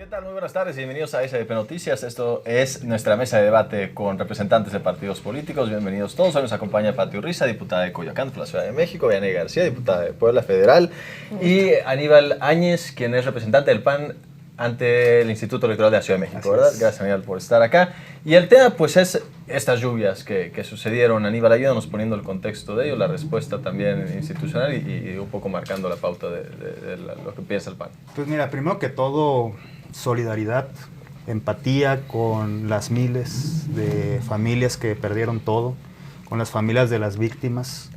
¿Qué tal? Muy buenas tardes y bienvenidos a SDP Noticias. Esto es nuestra mesa de debate con representantes de partidos políticos. Bienvenidos todos. Hoy nos acompaña Pati Urriza, diputada de Coyoacán, de la Ciudad de México, Vianney García, diputada de Puebla Federal, y Aníbal Áñez, quien es representante del PAN ante el Instituto Electoral de la Ciudad de México, ¿verdad? Gracias, Aníbal, por estar acá. Y el tema, pues, es estas lluvias que sucedieron. Aníbal, ayúdanos poniendo el contexto de ello, la respuesta también institucional y un poco marcando la pauta de lo que piensa el PAN. Pues mira, primero que todo, solidaridad, empatía con las miles de familias que perdieron todo, con las familias de las víctimas.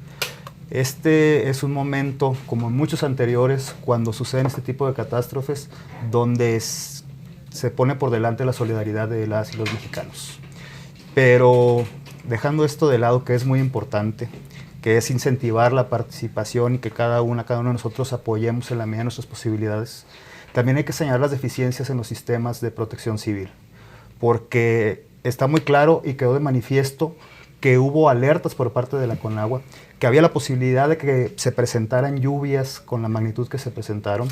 Este es un momento, como en muchos anteriores, cuando suceden este tipo de catástrofes, donde se pone por delante la solidaridad de las y los mexicanos. Pero dejando esto de lado, que es muy importante, que es incentivar la participación y que cada uno de nosotros apoyemos en la medida de nuestras posibilidades, también hay que señalar las deficiencias en los sistemas de protección civil, porque está muy claro y quedó de manifiesto que hubo alertas por parte de la Conagua, que había la posibilidad de que se presentaran lluvias con la magnitud que se presentaron.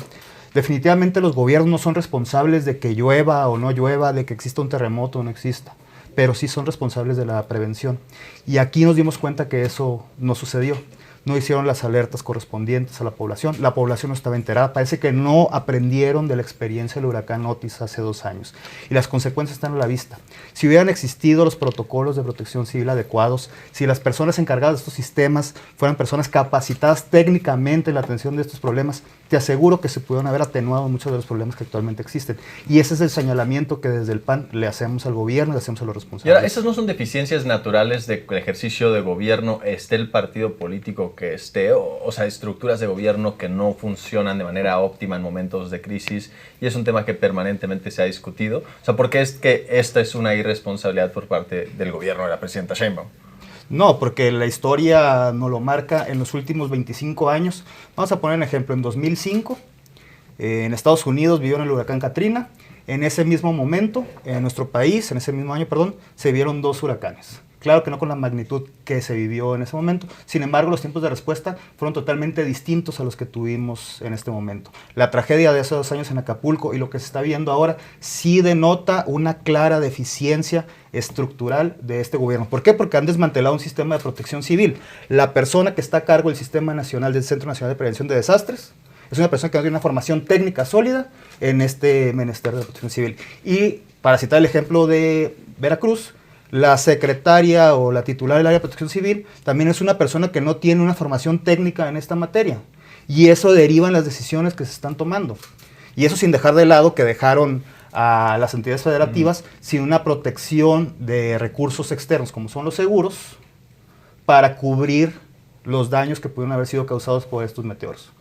Definitivamente los gobiernos no son responsables de que llueva o no llueva, de que exista un terremoto o no exista, pero sí son responsables de la prevención. Y aquí nos dimos cuenta que eso no sucedió. No hicieron las alertas correspondientes a la población no estaba enterada, parece que no aprendieron de la experiencia del huracán Otis hace 2 años, y las consecuencias están a la vista. Si hubieran existido los protocolos de protección civil adecuados, si las personas encargadas de estos sistemas fueran personas capacitadas técnicamente en la atención de estos problemas, te aseguro que se pudieron haber atenuado muchos de los problemas que actualmente existen, y ese es el señalamiento que desde el PAN le hacemos al gobierno, le hacemos a los responsables. Y ahora, ¿esas no son deficiencias naturales de ejercicio de gobierno, esté el partido político que esté, o sea, estructuras de gobierno que no funcionan de manera óptima en momentos de crisis, y es un tema que permanentemente se ha discutido? O sea, ¿por qué es que esta es una irresponsabilidad por parte del gobierno de la presidenta Sheinbaum? No, porque la historia nos lo marca en los últimos 25 años. Vamos a poner un ejemplo. En 2005, en Estados Unidos vivieron el huracán Katrina. En ese mismo momento, en nuestro país, en ese mismo año, se vieron 2 huracanes. Claro que no con la magnitud que se vivió en ese momento. Sin embargo, los tiempos de respuesta fueron totalmente distintos a los que tuvimos en este momento. La tragedia de hace 2 años en Acapulco y lo que se está viendo ahora sí denota una clara deficiencia estructural de este gobierno. ¿Por qué? Porque han desmantelado un sistema de protección civil. La persona que está a cargo del Sistema Nacional del Centro Nacional de Prevención de Desastres es una persona que no tiene una formación técnica sólida en este menester de protección civil. Y para citar el ejemplo de Veracruz, la secretaria o la titular del área de protección civil también es una persona que no tiene una formación técnica en esta materia. Y eso deriva en las decisiones que se están tomando. Y eso sin dejar de lado que dejaron a las entidades federativas sin una protección de recursos externos, como son los seguros, para cubrir los daños que pudieron haber sido causados por estos meteoros.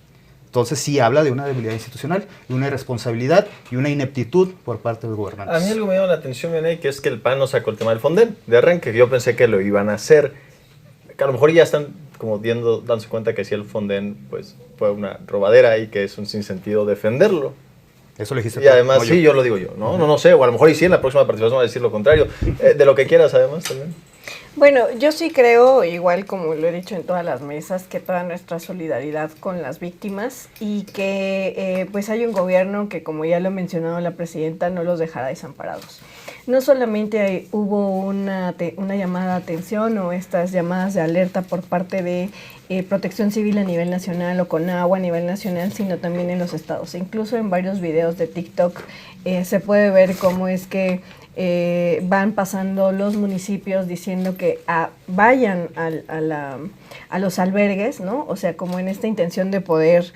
Entonces sí habla de una debilidad institucional, de una irresponsabilidad y una ineptitud por parte de los gobernantes. A mí algo me llama la atención, Vianney, que es que el PAN no sacó el tema del Fonden de arranque, que yo pensé que lo iban a hacer. Que a lo mejor ya están como dándose cuenta que si el Fonden pues, fue una robadera y que es un sinsentido defenderlo. Eso le dijiste. Y además, sí, yo lo digo yo, ¿no? No sé, o a lo mejor y sí en la próxima participación va a decir lo contrario. De lo que quieras, además, también. Bueno, yo sí creo, igual como lo he dicho en todas las mesas, que toda nuestra solidaridad con las víctimas y que pues hay un gobierno que, como ya lo ha mencionado la presidenta, no los dejará desamparados. No solamente hubo una llamada de atención o estas llamadas de alerta por parte de Protección Civil a nivel nacional o Conagua a nivel nacional, sino también en los estados. Incluso en varios videos de TikTok se puede ver cómo es que van pasando los municipios diciendo que vayan a los albergues, ¿no? O sea, como en esta intención de poder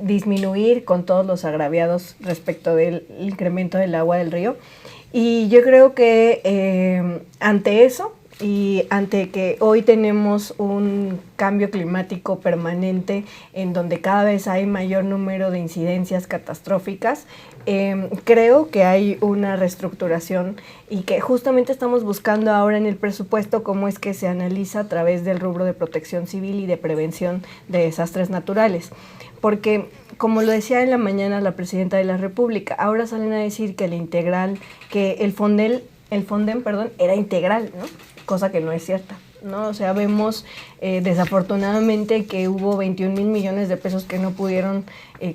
disminuir con todos los agraviados respecto del incremento del agua del río. Y yo creo que ante eso y ante que hoy tenemos un cambio climático permanente en donde cada vez hay mayor número de incidencias catastróficas, creo que hay una reestructuración y que justamente estamos buscando ahora en el presupuesto cómo es que se analiza a través del rubro de protección civil y de prevención de desastres naturales. Porque, como lo decía en la mañana la presidenta de la República, ahora salen a decir que el Fonden, era integral, ¿no? Cosa que no es cierta, ¿no? O sea, vemos desafortunadamente que hubo 21,000 millones de pesos que no pudieron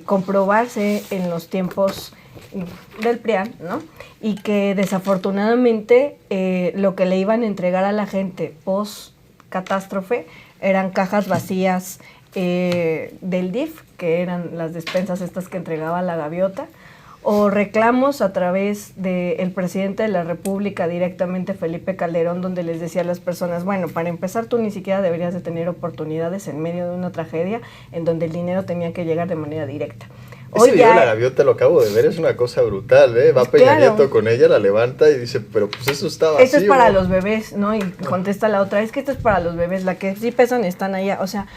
comprobarse en los tiempos del PRIAN, ¿no? Y que desafortunadamente lo que le iban a entregar a la gente post catástrofe eran cajas vacías del DIF, que eran las despensas estas que entregaba la gaviota, o reclamos a través del presidente de la República, directamente Felipe Calderón, donde les decía a las personas, bueno, para empezar tú ni siquiera deberías de tener oportunidades en medio de una tragedia en donde el dinero tenía que llegar de manera directa. Ese video de la gaviota lo acabo de ver, es una cosa brutal, ¿eh? Va Peña Nieto con ella, la levanta y dice, pero pues eso está vacío. Esto es para los bebés, ¿no? Y contesta la otra, es que esto es para los bebés, la que sí pesan están allá, o sea,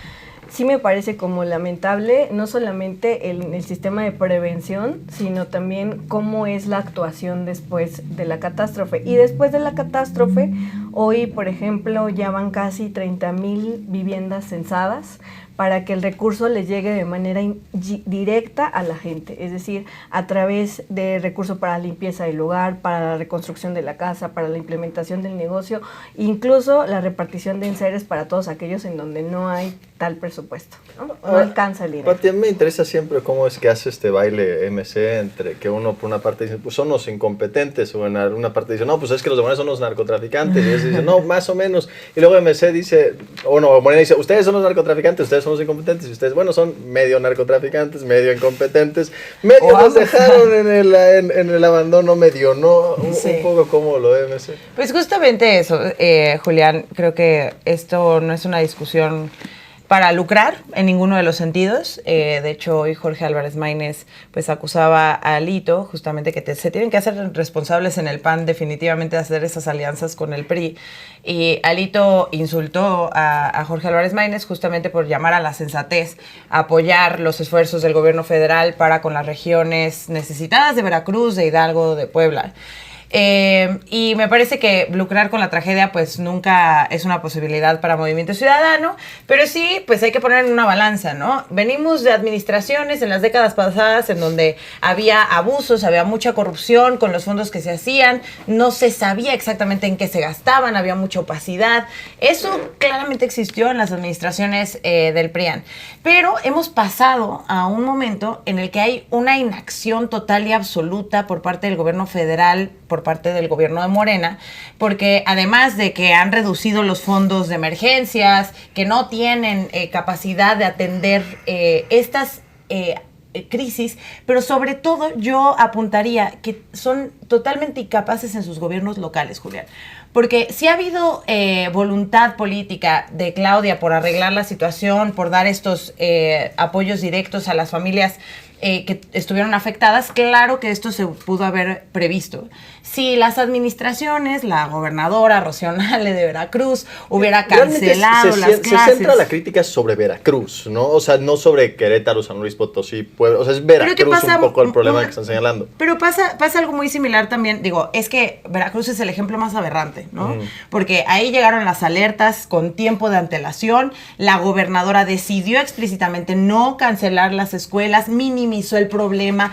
sí me parece como lamentable, no solamente el sistema de prevención, sino también cómo es la actuación después de la catástrofe. Y después de la catástrofe, hoy, por ejemplo, ya van casi 30,000 viviendas censadas para que el recurso les llegue de manera directa a la gente, es decir, a través de recursos para limpieza del hogar, para la reconstrucción de la casa, para la implementación del negocio, incluso la repartición de enseres para todos aquellos en donde no hay tal presupuesto, ¿no? No alcanza el dinero. Pati, a mí me interesa siempre cómo es que hace este baile MC entre que uno por una parte dice, pues son los incompetentes, o en una parte dice, no, pues es que los de Morena son los narcotraficantes, y ellos dicen, no, más o menos, y luego MC dice, o no, Morena dice, ustedes son los narcotraficantes, ustedes son los incompetentes, y ustedes, bueno, son medio narcotraficantes, medio incompetentes, medio nos dejaron en el abandono, medio no, un poco como lo de MC. Pues justamente eso, Julián, creo que esto no es una discusión para lucrar en ninguno de los sentidos. De hecho, hoy Jorge Álvarez Maínez pues acusaba a Alito justamente que se tienen que hacer responsables en el PAN definitivamente de hacer esas alianzas con el PRI. Y Alito insultó a Jorge Álvarez Maínez justamente por llamar a la sensatez, a apoyar los esfuerzos del gobierno federal para con las regiones necesitadas de Veracruz, de Hidalgo, de Puebla. Y me parece que lucrar con la tragedia pues nunca es una posibilidad para Movimiento Ciudadano, pero sí pues hay que poner en una balanza, ¿no? Venimos de administraciones en las décadas pasadas en donde había abusos, había mucha corrupción con los fondos que se hacían, no se sabía exactamente en qué se gastaban, había mucha opacidad. Eso claramente existió en las administraciones del PRIAN, pero hemos pasado a un momento en el que hay una inacción total y absoluta por parte del gobierno federal, por parte del gobierno de Morena, porque además de que han reducido los fondos de emergencias, que no tienen capacidad de atender estas crisis, pero sobre todo yo apuntaría que son totalmente incapaces en sus gobiernos locales, Julián. Porque sí ha habido voluntad política de Claudia por arreglar la situación, por dar estos apoyos directos a las familias que estuvieron afectadas. Claro que esto se pudo haber previsto. Si las administraciones, la gobernadora Rocío Nale de Veracruz hubiera cancelado las clases. Se centra la crítica sobre Veracruz, ¿no? O sea, no sobre Querétaro, San Luis Potosí, Puebla. O sea, es Veracruz un poco el problema que están señalando. Pero pasa algo muy similar también. Digo, es que Veracruz es el ejemplo más aberrante, ¿no? Porque ahí llegaron las alertas con tiempo de antelación. La gobernadora decidió explícitamente no cancelar las escuelas, minimizó el problema.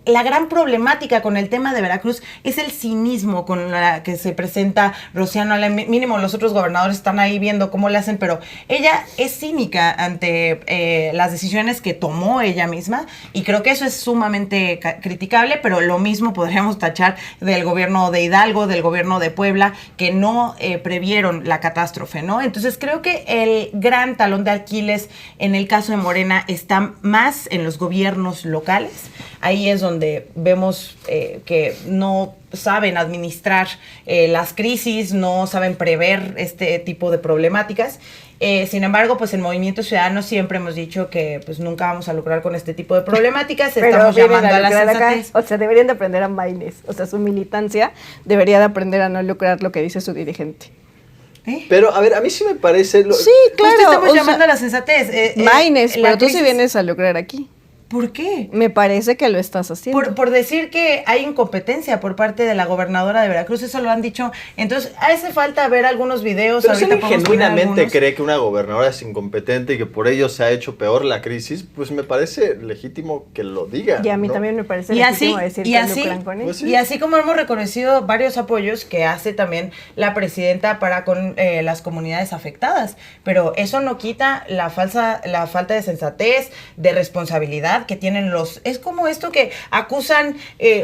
La gran problemática con el tema de Veracruz es el cinismo con la que se presenta Rocío Nale. Mínimo los otros gobernadores están ahí viendo cómo le hacen, pero ella es cínica ante las decisiones que tomó ella misma, y creo que eso es sumamente criticable, pero lo mismo podríamos tachar del gobierno de Hidalgo, del gobierno de Puebla, que no previeron la catástrofe, ¿no? Entonces creo que el gran talón de Aquiles en el caso de Morena está más en los gobiernos locales. Ahí es donde vemos que no saben administrar las crisis, no saben prever este tipo de problemáticas. Sin embargo, pues en Movimiento Ciudadano siempre hemos dicho que pues nunca vamos a lucrar con este tipo de problemáticas. Estamos llamando a la sensatez. O sea, deberían de aprender a Maínez. O sea, su militancia debería de aprender a no lucrar lo que dice su dirigente. Pero, a ver, a mí sí me parece... Sí, claro. Pues estamos llamando a la sensatez. Maínez, pero tú sí vienes a lucrar aquí. ¿Por qué? Me parece que lo estás haciendo. Por decir que hay incompetencia por parte de la gobernadora de Veracruz, eso lo han dicho. Entonces, hace falta ver algunos videos. Pero si alguien genuinamente cree que una gobernadora es incompetente y que por ello se ha hecho peor la crisis, pues me parece legítimo que lo diga. Y a mí también me parece legítimo decir que lucran con eso. Y así como hemos reconocido varios apoyos que hace también la presidenta para con las comunidades afectadas. Pero eso no quita la falta de sensatez, de responsabilidad autoridad que tienen es como esto que acusan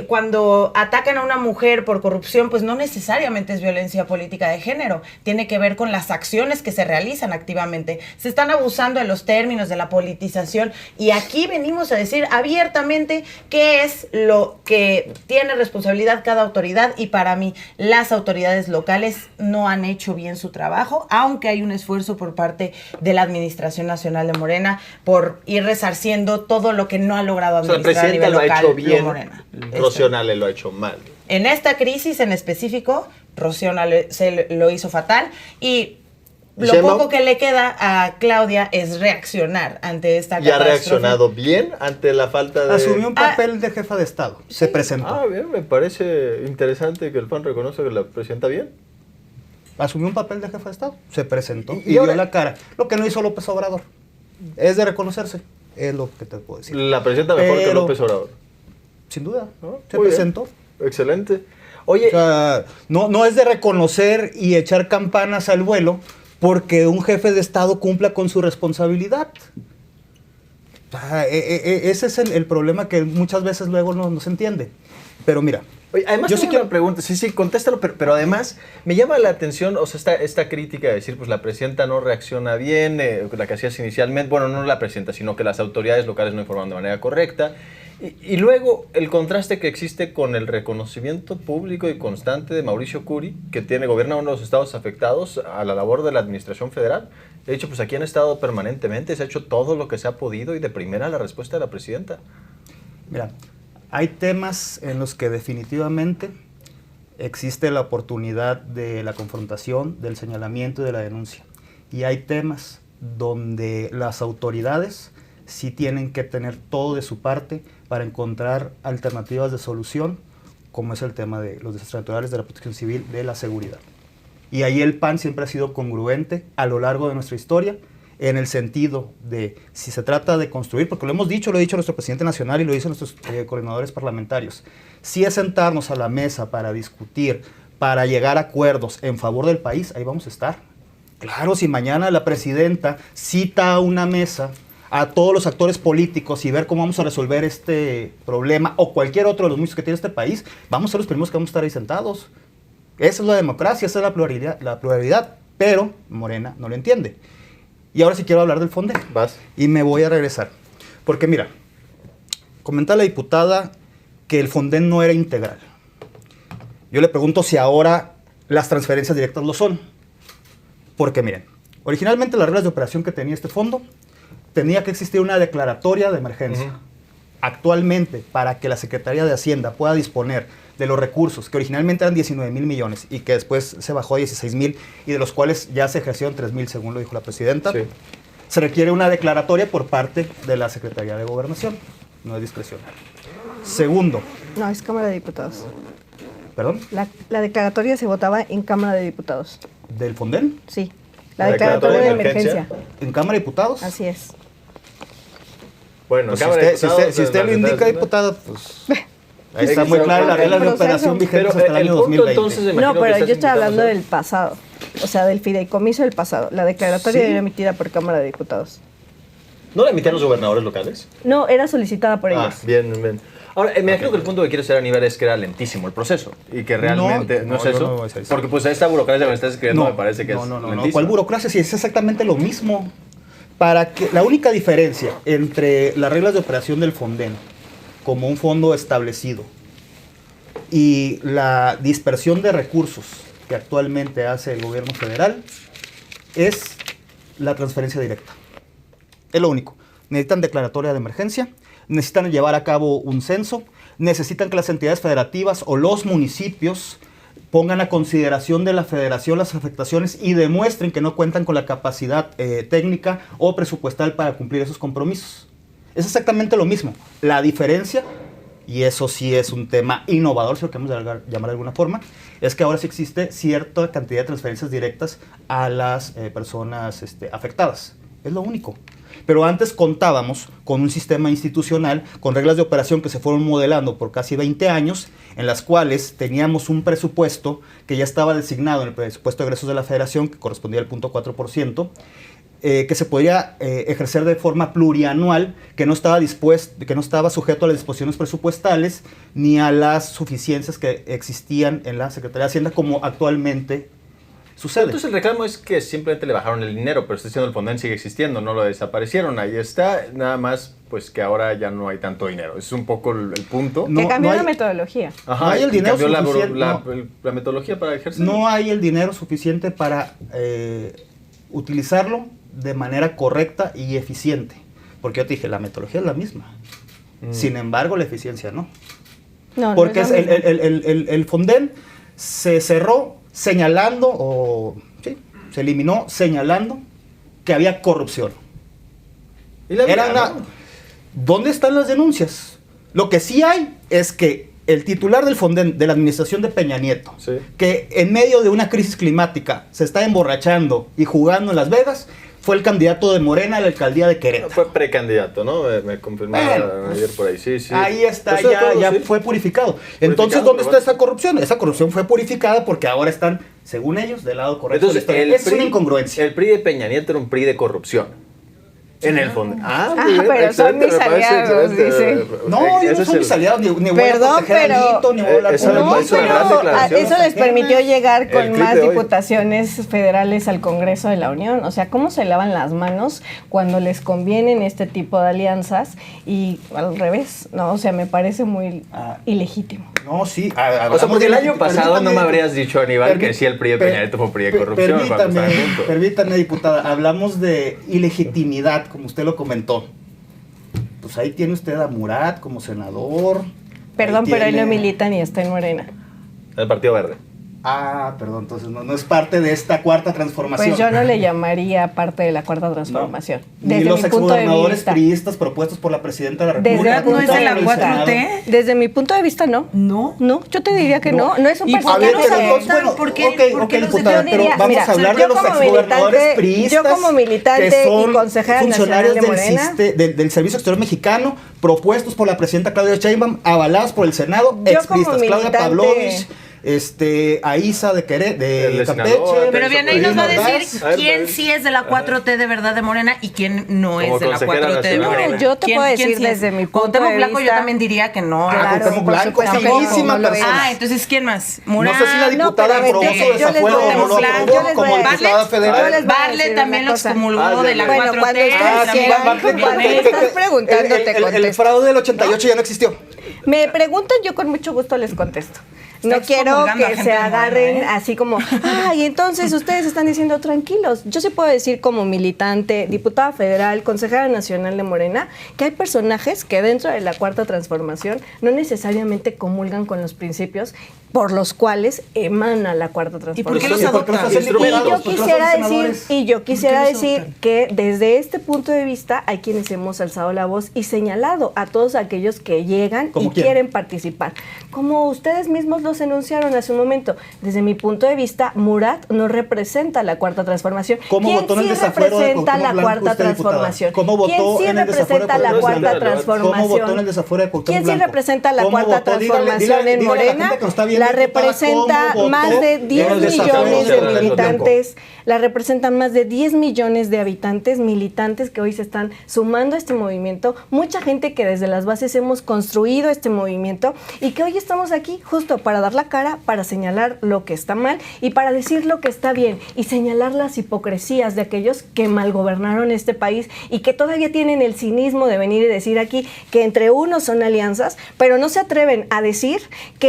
cuando atacan a una mujer por corrupción, pues no necesariamente es violencia política de género, tiene que ver con las acciones que se realizan activamente. Se están abusando de los términos de la politización y aquí venimos a decir abiertamente qué es lo que tiene responsabilidad cada autoridad, y para mí las autoridades locales no han hecho bien su trabajo, aunque hay un esfuerzo por parte de la Administración Nacional de Morena por ir resarciendo todo lo que no ha logrado administrar a nivel local. La presidenta lo ha hecho bien, Morena. Rocío Nale lo ha hecho mal. En esta crisis en específico, Rocío Nale se lo hizo fatal, y lo poco que le queda a Claudia es reaccionar ante esta catástrofe. ¿Y ha reaccionado bien ante la falta de...? Asumió un papel de jefa de Estado, se presentó. Ah, bien, me parece interesante que el PAN reconozca que la presenta bien. Asumió un papel de jefa de Estado, se presentó y ahora, dio la cara. Lo que no hizo López Obrador. Es de reconocerse, es lo que te puedo decir. La presenta mejor que López Obrador. Sin duda, ¿No? se Muy presentó. Bien. Excelente. Oye, O sea, no es de reconocer y echar campanas al vuelo porque un jefe de Estado cumpla con su responsabilidad. O sea, ese es el problema que muchas veces luego no se entiende. Pero mira, oye, además yo yo sí sí quiero... una pregunta, sí, contéstalo, pero además me llama la atención, o sea, esta crítica de decir, pues la presidenta no reacciona bien, la que hacías inicialmente, bueno, no la presidenta, sino que las autoridades locales no informaron de manera correcta, y luego el contraste que existe con el reconocimiento público y constante de Mauricio Curi, que gobierna uno de los estados afectados a la labor de la administración federal. De hecho, pues aquí han estado permanentemente, se ha hecho todo lo que se ha podido, y de primera la respuesta de la presidenta. Mira, hay temas en los que definitivamente existe la oportunidad de la confrontación, del señalamiento y de la denuncia. Y hay temas donde las autoridades sí tienen que tener todo de su parte para encontrar alternativas de solución, como es el tema de los desastres naturales, de la protección civil, de la seguridad. Y ahí el PAN siempre ha sido congruente a lo largo de nuestra historia, en el sentido de, si se trata de construir, porque lo he dicho nuestro presidente nacional y lo dicen nuestros coordinadores parlamentarios, si es sentarnos a la mesa para discutir, para llegar a acuerdos en favor del país, ahí vamos a estar. Claro, si mañana la presidenta cita a una mesa a todos los actores políticos y ver cómo vamos a resolver este problema o cualquier otro de los muchos que tiene este país, vamos a ser los primeros que vamos a estar ahí sentados. Esa es la democracia, esa es la pluralidad, pero Morena no lo entiende. Y ahora sí quiero hablar del Fonden. Vas. Y me voy a regresar. Porque mira, comenta la diputada que el Fonden no era integral. Yo le pregunto si ahora las transferencias directas lo son. Porque miren, originalmente las reglas de operación que tenía este fondo, tenía que existir una declaratoria de emergencia. Actualmente, para que la Secretaría de Hacienda pueda disponer de los recursos, que originalmente eran 19,000 millones y que después se bajó a 16,000 y de los cuales ya se ejercieron 3,000, según lo dijo la presidenta, Sí. se requiere una declaratoria por parte de la Secretaría de Gobernación. No es discrecional. Segundo, No, es Cámara de Diputados. ¿perdón? La declaratoria se votaba en Cámara de Diputados. ¿Del Fonden? Sí. La La declaratoria de emergencia. ¿En Cámara de Diputados? Así es. Bueno, Pues Cámara de si Diputados, usted lo indica, ¿no? diputada, pues ahí está Hay muy que clara la saber regla de el operación proceso. vigente Pero hasta el año punto 2020. entonces, me imagino No, que pero estás yo estaba hablando invitando a del pasado. O sea, del fideicomiso del pasado. La declaratoria Sí. era emitida por Cámara de Diputados. ¿No la emitían los gobernadores locales? No, era solicitada por ellos. Bien, bien. Ahora, me imagino que el punto que quiere hacer Aníbal es que era lentísimo el proceso y que realmente no, es yo eso. no voy a decir eso. Porque pues esta burocracia que me estás escribiendo me parece que es no. lentísima. ¿Cuál burocracia? Si es exactamente lo mismo. La única diferencia entre las reglas de operación del Fonden como un fondo establecido y la dispersión de recursos que actualmente hace el gobierno federal es la transferencia directa. Es lo único. Necesitan declaratoria de emergencia, necesitan llevar a cabo un censo, necesitan que las entidades federativas o los municipios pongan a consideración de la federación las afectaciones y demuestren que no cuentan con la capacidad técnica o presupuestal para cumplir esos compromisos. Es exactamente lo mismo. La diferencia, y eso sí es un tema innovador, si lo queremos llamar de alguna forma, es que ahora sí existe cierta cantidad de transferencias directas a las personas afectadas. Es lo único. Pero antes contábamos con un sistema institucional, con reglas de operación que se fueron modelando por casi 20 años, en las cuales teníamos un presupuesto que ya estaba designado en el presupuesto de egresos de la Federación, que correspondía al 0.4%, que se podría ejercer de forma plurianual, que no estaba sujeto a las disposiciones presupuestales ni a las suficiencias que existían en la Secretaría de Hacienda como actualmente sucede. Entonces el reclamo es que simplemente le bajaron el dinero, pero está diciendo el Fonden sigue existiendo, no lo desaparecieron, ahí está, nada más pues que ahora ya no hay tanto dinero. Es un poco el punto. No, que cambió no la hay- metodología. Ajá, no hay el y dinero cambió suficiente, la metodología para ejercer. No hay el dinero suficiente para utilizarlo de manera correcta y eficiente. Porque yo te dije, la metodología es la misma. Sin embargo, la eficiencia no. No, Porque no es lo mismo. el Fonden se cerró señalando, se eliminó señalando que había corrupción. ¿Y la Era vida, una- ¿Dónde están las denuncias? Lo que sí hay es que el titular del Fonden, de la administración de Peña Nieto, Sí. que en medio de una crisis climática se está emborrachando y jugando en Las Vegas, fue el candidato de Morena a la alcaldía de Querétaro. Fue precandidato, ¿no? Me confirmaron Bueno, ayer por ahí, sí, sí. Ahí está, Estoy de acuerdo, ya sí. fue purificado. Entonces, ¿dónde está esa corrupción? Esa corrupción fue purificada porque ahora están, según ellos, del lado correcto Entonces, de la historia. Es una PRI incongruencia. El PRI de Peña Nieto era un PRI de corrupción. En el fondo. pero son mis aliados, dice. No, yo no soy mis aliados, ni voy a Perdón, proteger a pero- Alito, ni voy a hablar esa con me No, parece una gran pero declaración. eso les permitió llegar El con clip más de hoy. diputaciones federales al Congreso de la Unión. O sea, ¿cómo se lavan las manos cuando les convienen este tipo de alianzas y al revés? No, o sea, me parece muy ilegítimo. No, sí. O sea, porque el año pasado no me permítame- habrías dicho, Aníbal, que sí el PRI de Peña Nieto fue un PRI de corrupción. cuando estaban juntos. Permítame, diputada, hablamos de ilegitimidad, como usted lo comentó. Pues ahí tiene usted a Murat como senador. Perdón, Ahí pero él no tiene- milita ni está en Morena. El Partido Verde. Ah, perdón, entonces no es parte de esta cuarta transformación. Pues yo no le llamaría parte de la cuarta transformación. Ni Desde los mi punto de exgobernadores vista. priistas propuestos por la presidenta de la Desde República. mi punto como de están en el vista. Senado. Desde mi punto de vista, no. No. No, yo te diría que no. No es un ¿Y por A qué ver, no pero se entonces, votan? bueno, ¿Por qué- ok, por qué ok, los diputada, Yo pero diría, vamos mira, a hablar yo de los como exgobernadores militante- priistas yo como militante que son y consejera funcionarios nacional de Morena. del Servicio Exterior Mexicano, propuestos por la presidenta Claudia Sheinbaum, avalados por el Senado, Yo como expriistas, Claudia militante- Pavlovich, Aiza de El Campeche. senador, Pero bien, ahí nos va a Ordaz. decir quién sí es de la 4T de verdad de Morena y quién no es Como de la consejera 4T de nacional. Morena. Miren, yo te ¿Quién- puedo quién decir sí es? desde mi punto Cuauhtémoc de Blanco yo vista- también diría que no. Claro, Cuauhtémoc por Blanco, supuesto que finísima no lo es. persona. Ah, entonces ¿quién más? Murat. No sé si la No, diputada pero a ver, aprobó yo su les voy a desafuero o no lo decir- aprobó yo les como voy a diputada decir- federal. yo les voy a Bartlett decir también una lo cosa. excomulgó de la Bueno, 4T. cuando estás- también. cuando estás preguntando, te el contesto. fraude del 88 ya no existió. Me preguntan, yo con mucho gusto les contesto. Está No quiero excomulgando a que gente se de Morena, agarren ¿eh? así como, ay, entonces ustedes están diciendo tranquilos. Yo sí puedo decir como militante, diputada federal, consejera nacional de Morena, que hay personajes que dentro de la cuarta transformación no necesariamente comulgan con los principios por los cuales emana la cuarta transformación. ¿Y por qué los ¿Y por qué los adoptan? hacen Y diputados? yo ¿Por qué los quisiera hacen decir, senadores? y yo quisiera ¿Por qué los decir adoptan? que desde este punto de vista hay quienes hemos alzado la voz y señalado a todos aquellos que llegan y ¿Cómo quién? quieren participar. Como ustedes mismos los enunciaron hace un momento, desde mi punto de vista, Murat no representa la cuarta transformación. ¿Cómo ¿Quién votó en el sí desafuero de representa Cuauhtémoc la Blanco cuarta usted, diputada? transformación? ¿Cómo votó ¿Quién sí en el desafuero de representa la Cuauhtémoc cuarta Blanco? transformación? ¿Cómo votó en el desafuero de Cuauhtémoc ¿Quién sí Blanco? representa la ¿Cómo cuarta votó? Dígale- transformación dígale- en dígale a la Morena? gente que nos está viendo, La diputada, representa ¿cómo votó más de en 10 el desafuero millones de de Cuauhtémoc Blanco? militantes, la representan más de 10 millones de habitantes, militantes que hoy se están sumando a este movimiento, mucha gente que desde las bases hemos construido este movimiento y que hoy estamos aquí justo para dar la cara, para señalar lo que está mal y para decir lo que está bien y señalar las hipocresías de aquellos que malgobernaron este país y que todavía tienen el cinismo de venir y decir aquí que entre unos son alianzas, pero no se atreven a decir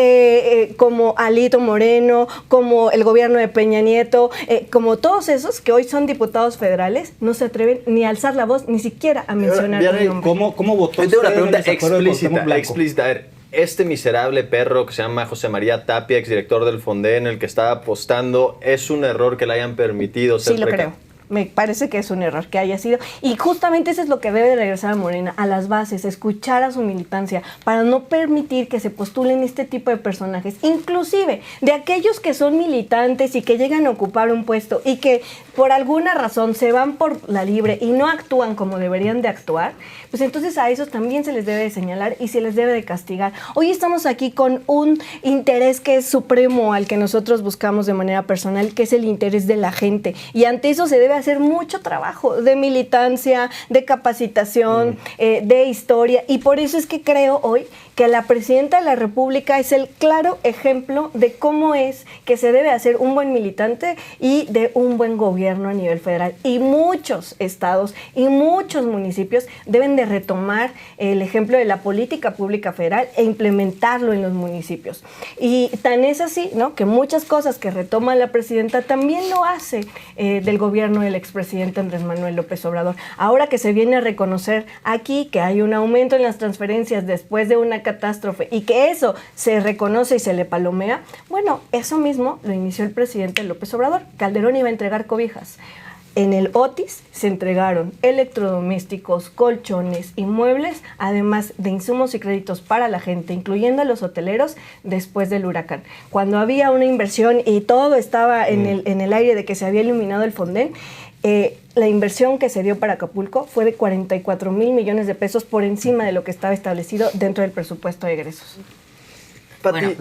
que como Alito Moreno, como el gobierno de Peña Nieto, como todos esos que hoy son diputados federales, no se atreven ni a alzar la voz, ni siquiera a mencionar Vianey, un nombre. ¿Cómo votó Yo tengo una usted en el pregunta desafuero de Cuauhtémoc Blanco? explícita. A ver, este miserable perro que se llama José María Tapia, exdirector del Fonden, el que estaba apostando, ¿es un error que le hayan permitido ser Sí, lo creo. Me parece que es un error que haya sido. Y justamente eso es lo que debe de regresar a Morena, a las bases, escuchar a su militancia, para no permitir que se postulen este tipo de personajes, inclusive de aquellos que son militantes y que llegan a ocupar un puesto y que por alguna razón se van por la libre y no actúan como deberían de actuar, pues entonces a esos también se les debe de señalar y se les debe de castigar. Hoy estamos aquí con un interés que es supremo al que nosotros buscamos de manera personal, que es el interés de la gente. Y ante eso se debe hacer mucho trabajo de militancia, de capacitación, de historia, y por eso es que creo hoy que la presidenta de la República es el claro ejemplo de cómo es que se debe hacer un buen militante y de un buen gobierno a nivel federal. Y muchos estados y muchos municipios deben de retomar el ejemplo de la política pública federal e implementarlo en los municipios. Y tan es así, ¿no?, que muchas cosas que retoma la presidenta también lo hace del gobierno del expresidente Andrés Manuel López Obrador. Ahora que se viene a reconocer aquí que hay un aumento en las transferencias después de una catástrofe y que eso se reconoce y se le palomea, bueno, eso mismo lo inició el presidente López Obrador. Calderón iba a entregar cobijas. En el Otis se entregaron electrodomésticos, colchones y muebles, además de insumos y créditos para la gente, incluyendo a los hoteleros, después del huracán. Cuando había una inversión y todo estaba en el aire de que se había iluminado el Fonden, la inversión que se dio para Acapulco fue de 44,000 millones de pesos por encima de lo que estaba establecido dentro del presupuesto de egresos. Pati, Bueno.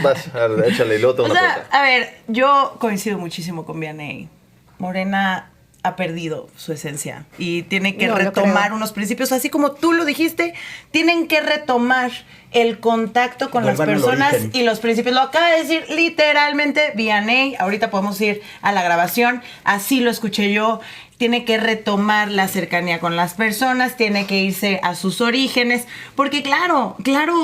vas, échale, y luego te O una sea, pregunta. a ver, yo coincido muchísimo con Vianey. Morena ha perdido su esencia y tiene que No, lo retomar creo. unos principios, así como tú lo dijiste, tienen que retomar el contacto con las Vuelvan al personas origen. y los principios. Lo acaba de decir literalmente Vianey, ahorita podemos ir a la grabación, así lo escuché yo. Tiene que retomar la cercanía con las personas, tiene que irse a sus orígenes, porque claro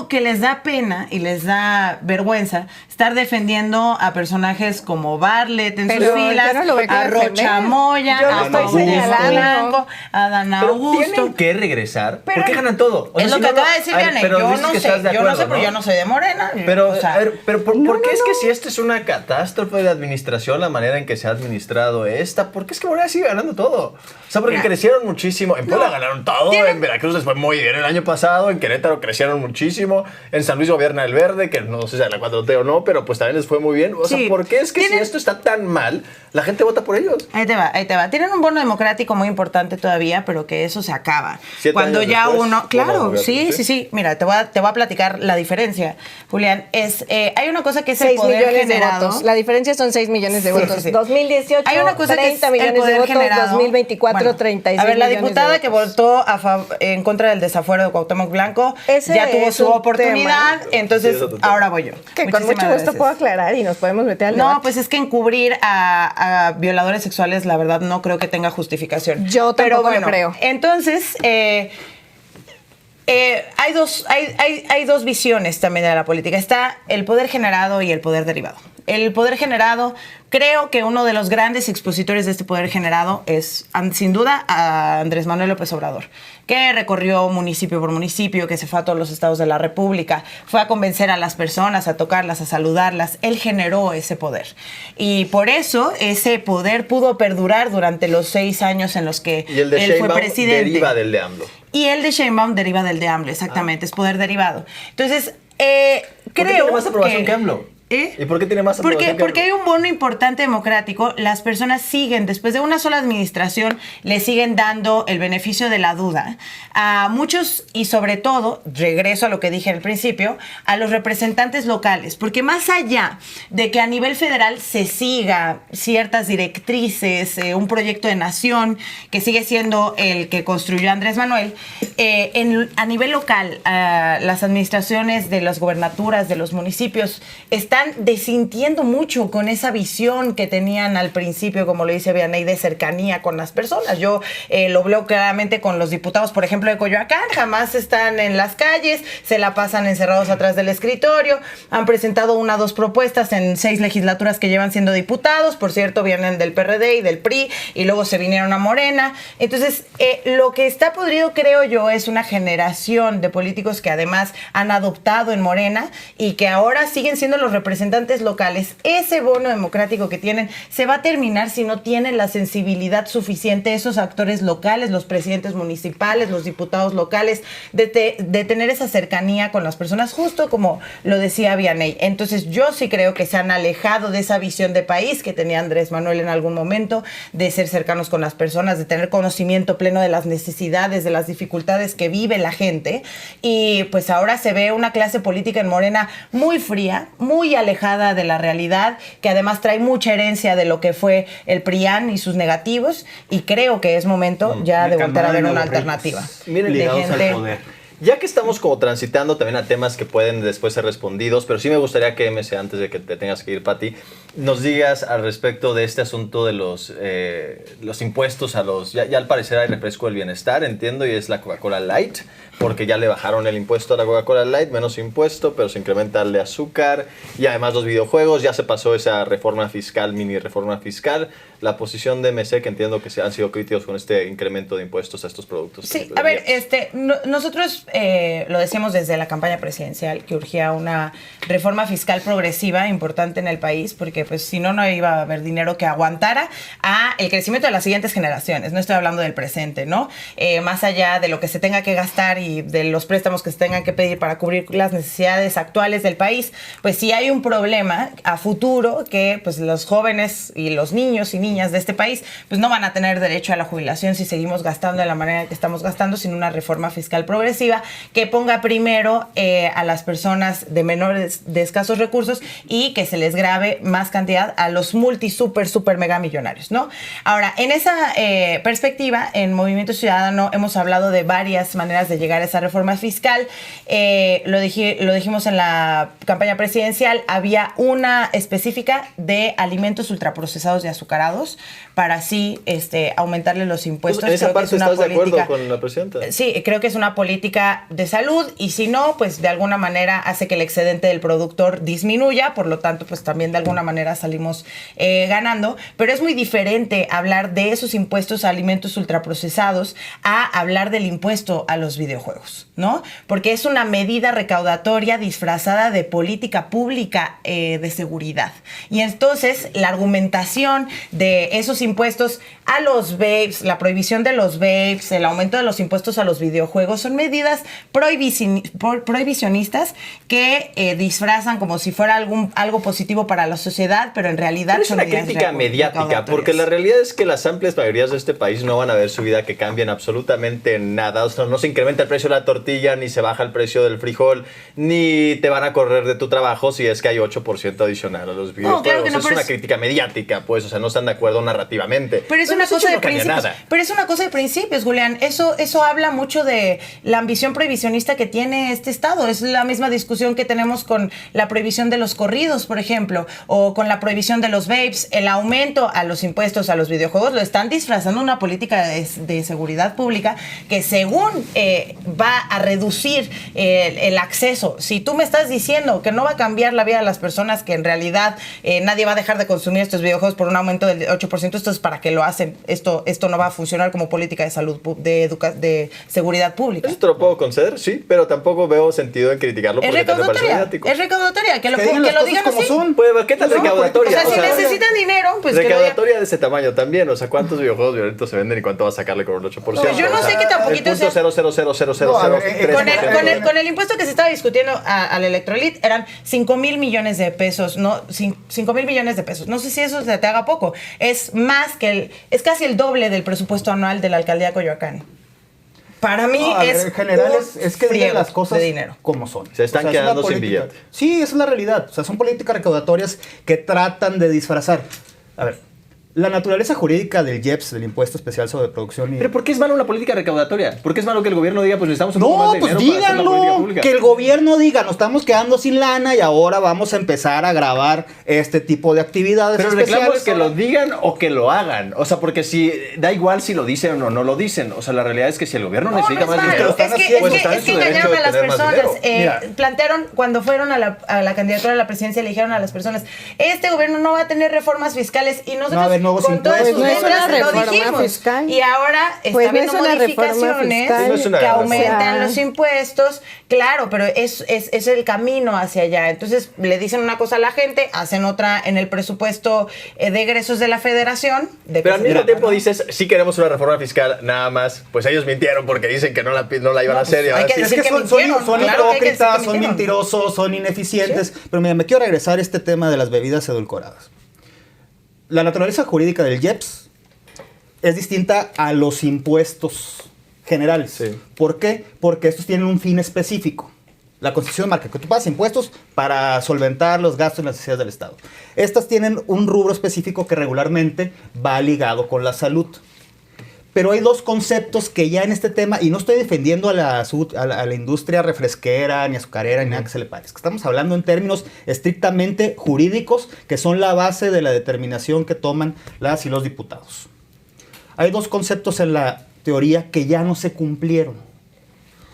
que les da pena y les da vergüenza estar defendiendo a personajes como Bartlett en Pero sus filas, yo no lo vengo a a defender. Rocha Moya, Yo no a estoy Cuauhtémoc señalando. Blanco, a Dan Pero Augusto. tienen que regresar. Pero- ¿Por qué ganan todo? O sea, Es lo si que no, acaba de decir a ver, Vianey, pero yo dices no que sé, estás de yo no sé, acuerdo, porque yo no soy de Morena. Pero, o sea, a ver, pero ¿por No, qué no, es que no. si esto es una catástrofe de administración, la manera en que se ha administrado esta, ¿por qué es que Morena sigue ganando todo? O sea, porque Mira. crecieron muchísimo. En Puebla ganaron todo, Tienen- en Veracruz les fue muy bien el año pasado, en Querétaro crecieron muchísimo, en San Luis gobierna el Verde, que no sé si es la 4T o no, pero pues también les fue muy bien. O sea, Sí. ¿por qué es que si Tienen- esto está tan mal, la gente vota por ellos? Ahí te va, ahí te va. Tienen un bono democrático muy importante todavía, pero que eso se acaba. 7 Cuando años ya después, uno... bono Claro, democrático, sí. Mira, te voy a platicar la diferencia, Julián. Hay una cosa que es el 6 poder millones generado. de votos. La diferencia son 6 millones de Sí, votos. sí, sí. 2018, Hay una cosa que 30 es el millones de poder votos. generado. 2024, Bueno, 36 a ver, la millones de diputada que votos. votó en contra del desafuero de Cuauhtémoc Blanco Ese ya tuvo es su un oportunidad, tema. entonces Sí, es otro tema. ahora voy yo. Que con Muchísimas mucho gusto gracias. puedo aclarar y nos podemos meter al No, debate. pues es que encubrir a violadores sexuales, la verdad, no creo que tenga justificación. Yo tampoco lo creo. Entonces, hay dos visiones también de la política. Está el poder generado y el poder derivado. El poder generado, creo que uno de los grandes expositores de este poder generado es, sin duda, a Andrés Manuel López Obrador, que recorrió municipio por municipio, que se fue a todos los estados de la República, fue a convencer a las personas, a tocarlas, a saludarlas. Él generó ese poder. Y por eso ese poder pudo perdurar durante los 6 años en los que Y el de él fue Sheinbaum presidente. deriva del de AMLO. Y el de Sheinbaum deriva del de AMLO, exactamente, es poder derivado. Entonces, creo ¿Por qué tiene más aprobación que que AMLO? ¿Eh? ¿Y por qué tiene más aprobación que Porque hay AMLO? un bono importante democrático, las personas siguen, después de una sola administración, le siguen dando el beneficio de la duda a muchos y sobre todo, regreso a lo que dije al principio, a los representantes locales, porque más allá de que a nivel federal se siga ciertas directrices, un proyecto de nación que sigue siendo el que construyó Andrés Manuel, a nivel local, las administraciones de las gobernaturas, de los municipios, están desintiendo mucho con esa visión que tenían al principio, como lo dice Vianey, de cercanía con las personas. Yo lo veo claramente con los diputados, por ejemplo, de Coyoacán, jamás están en las calles, se la pasan encerrados atrás del escritorio, han presentado 1 o 2 propuestas en 6 legislaturas que llevan siendo diputados, por cierto, vienen del PRD y del PRI, y luego se vinieron a Morena. Entonces, lo que está podrido, creo yo, es una generación de políticos que además han adoptado en Morena y que ahora siguen siendo los representantes locales. Ese bono democrático que tienen se va a terminar si no tienen la sensibilidad suficiente esos actores locales, los presidentes municipales, los diputados locales, de tener esa cercanía con las personas, justo como lo decía Vianey. Entonces yo sí creo que se han alejado de esa visión de país que tenía Andrés Manuel en algún momento, de ser cercanos con las personas, de tener conocimiento pleno de las necesidades, de las dificultades que vive la gente, y pues ahora se ve una clase política en Morena muy fría, muy alejada de la realidad, que además trae mucha herencia de lo que fue el PRIAN y sus negativos, y creo que es momento ya de volver a ver una alternativa. Miren, de ligados gente, al poder. Ya que estamos como transitando también a temas que pueden después ser respondidos, pero sí me gustaría que MC, antes de que te tengas que ir, Pati, nos digas al respecto de este asunto de los impuestos a los... Ya al parecer hay refresco del bienestar, entiendo, y es la Coca-Cola Light, porque ya le bajaron el impuesto a la Coca-Cola Light, menos impuesto, pero se incrementa el de azúcar, y además los videojuegos, ya se pasó esa reforma fiscal, mini reforma fiscal. La posición de MC, que entiendo que se han sido críticos con este incremento de impuestos a estos productos. Sí, a ver, nosotros lo decíamos desde la campaña presidencial, que urgía una reforma fiscal progresiva importante en el país, porque pues si no, no iba a haber dinero que aguantara a el crecimiento de las siguientes generaciones. No estoy hablando del presente, ¿no? Más allá de lo que se tenga que gastar y de los préstamos que se tengan que pedir para cubrir las necesidades actuales del país, pues sí hay un problema a futuro que pues los jóvenes y los niños y niñas de este país pues no van a tener derecho a la jubilación si seguimos gastando de la manera que estamos gastando, sin una reforma fiscal progresiva que ponga primero a las personas de de escasos recursos y que se les grave más cantidad a los super mega millonarios, ¿no? Ahora, en esa perspectiva, en Movimiento Ciudadano hemos hablado de varias maneras de llegar a esa reforma fiscal. Lo dijimos en la campaña presidencial, había una específica de alimentos ultraprocesados y azucarados para así aumentarle los impuestos. Pues en esa parte estás de acuerdo con la presidenta. Sí, creo que es una política de salud, y si no, pues de alguna manera hace que el excedente del productor disminuya, por lo tanto, pues también de alguna manera salimos ganando. Pero es muy diferente hablar de esos impuestos a alimentos ultraprocesados a hablar del impuesto a los videojuegos, ¿no? Porque es una medida recaudatoria disfrazada de política pública de seguridad. Y entonces la argumentación de esos impuestos a los vapes, la prohibición de los vapes, el aumento de los impuestos a los videojuegos, son medidas prohibicionistas que disfrazan como si fuera algo positivo para la sociedad, pero en realidad pero es una crítica mediática, porque la realidad es que las amplias mayorías de este país no van a ver su vida que cambie en absolutamente nada. O sea, no se incrementa el precio de la tortilla, ni se baja el precio del frijol, ni te van a correr de tu trabajo si es que hay 8% adicional a los videojuegos. Claro que no, es una crítica mediática, pues, o sea, no están de acuerdo narrativamente. Pero es una cosa de principios. Pero es una cosa de principios, Julián. Eso habla mucho de la ambición prohibicionista que tiene este Estado. Es la misma discusión que tenemos con la prohibición de los corridos, por ejemplo, o con la prohibición de los vapes. El aumento a los impuestos a los videojuegos lo están disfrazando una política de seguridad pública que según va a reducir el acceso. Si tú me estás diciendo que no va a cambiar la vida de las personas, que en realidad nadie va a dejar de consumir estos videojuegos por un aumento del 8%, esto es para qué lo hacen. Esto no va a funcionar como política de salud, de seguridad pública. Eso te lo puedo conceder, sí, pero tampoco veo sentido en criticarlo porque te parece mediático. Es recaudatoria, que lo digan como así. son. Pues, ¿qué tal recaudatoria? O sea, si necesitan dinero, pues recaudatoria de ese tamaño también. O sea, ¿cuántos videojuegos violentos se venden y cuánto va a sacarle con el 8%? Pues yo no sé qué tan poquito sea. Con el impuesto que se estaba discutiendo al Electrolit eran 5,000 millones de pesos, ¿no? 5,000 millones de pesos. No sé si eso se te haga poco. Es más que es casi el doble del presupuesto anual de la alcaldía de Coyoacán. Para mí en general es que digan las cosas de dinero como son. Se están quedando sin billete. Sí, esa es la realidad. O sea, son políticas recaudatorias que tratan de disfrazar. A ver, la naturaleza jurídica del IEPS, del Impuesto Especial sobre Producción y... ¿Pero por qué es malo una política recaudatoria? ¿Por qué es malo que el gobierno diga, pues necesitamos un poco más de dinero pues para hacer la política díganlo, pública? que el gobierno diga, nos estamos quedando sin lana y ahora vamos a empezar a grabar este tipo de actividades Pero especiales. reclamos que lo digan o que lo hagan. O sea, porque si da igual si lo dicen o no lo dicen. O sea, la realidad es que si el gobierno necesita más dinero, es que engañaron a las personas. Plantearon, cuando fueron a la candidatura a la presidencia, le dijeron a las personas, este gobierno no va a tener reformas fiscales, y nosotros no va a haber nuevos con todas sus no es una letras lo reforma dijimos. fiscal. Y ahora Pues está habiendo no es una reforma modificaciones fiscal. No es una que reforma. aumentan los impuestos. Claro, pero es el camino hacia allá. Entonces le dicen una cosa a la gente, hacen otra en el presupuesto de egresos de la federación. Pero al mismo tiempo dices, sí queremos una reforma fiscal, nada más. Pues ellos mintieron porque dicen que no la iban a hacer. Y hay ahora que sí. decir que son mintieron, claro que hay que decir que hipócritas, son mintieron. mentirosos, son ineficientes. ¿Sí? Pero mira, me quiero regresar a este tema de las bebidas edulcoradas. La naturaleza jurídica del IEPS es distinta a los impuestos generales. Sí. ¿Por qué? Porque estos tienen un fin específico. La Constitución marca que tú pagas impuestos para solventar los gastos y las necesidades del Estado. Estas tienen un rubro específico que regularmente va ligado con la salud. Pero hay dos conceptos que ya en este tema, y no estoy defendiendo a la industria refresquera, ni azucarera, ni nada que se le parezca. Estamos hablando en términos estrictamente jurídicos, que son la base de la determinación que toman las y los diputados. Hay dos conceptos en la teoría que ya no se cumplieron.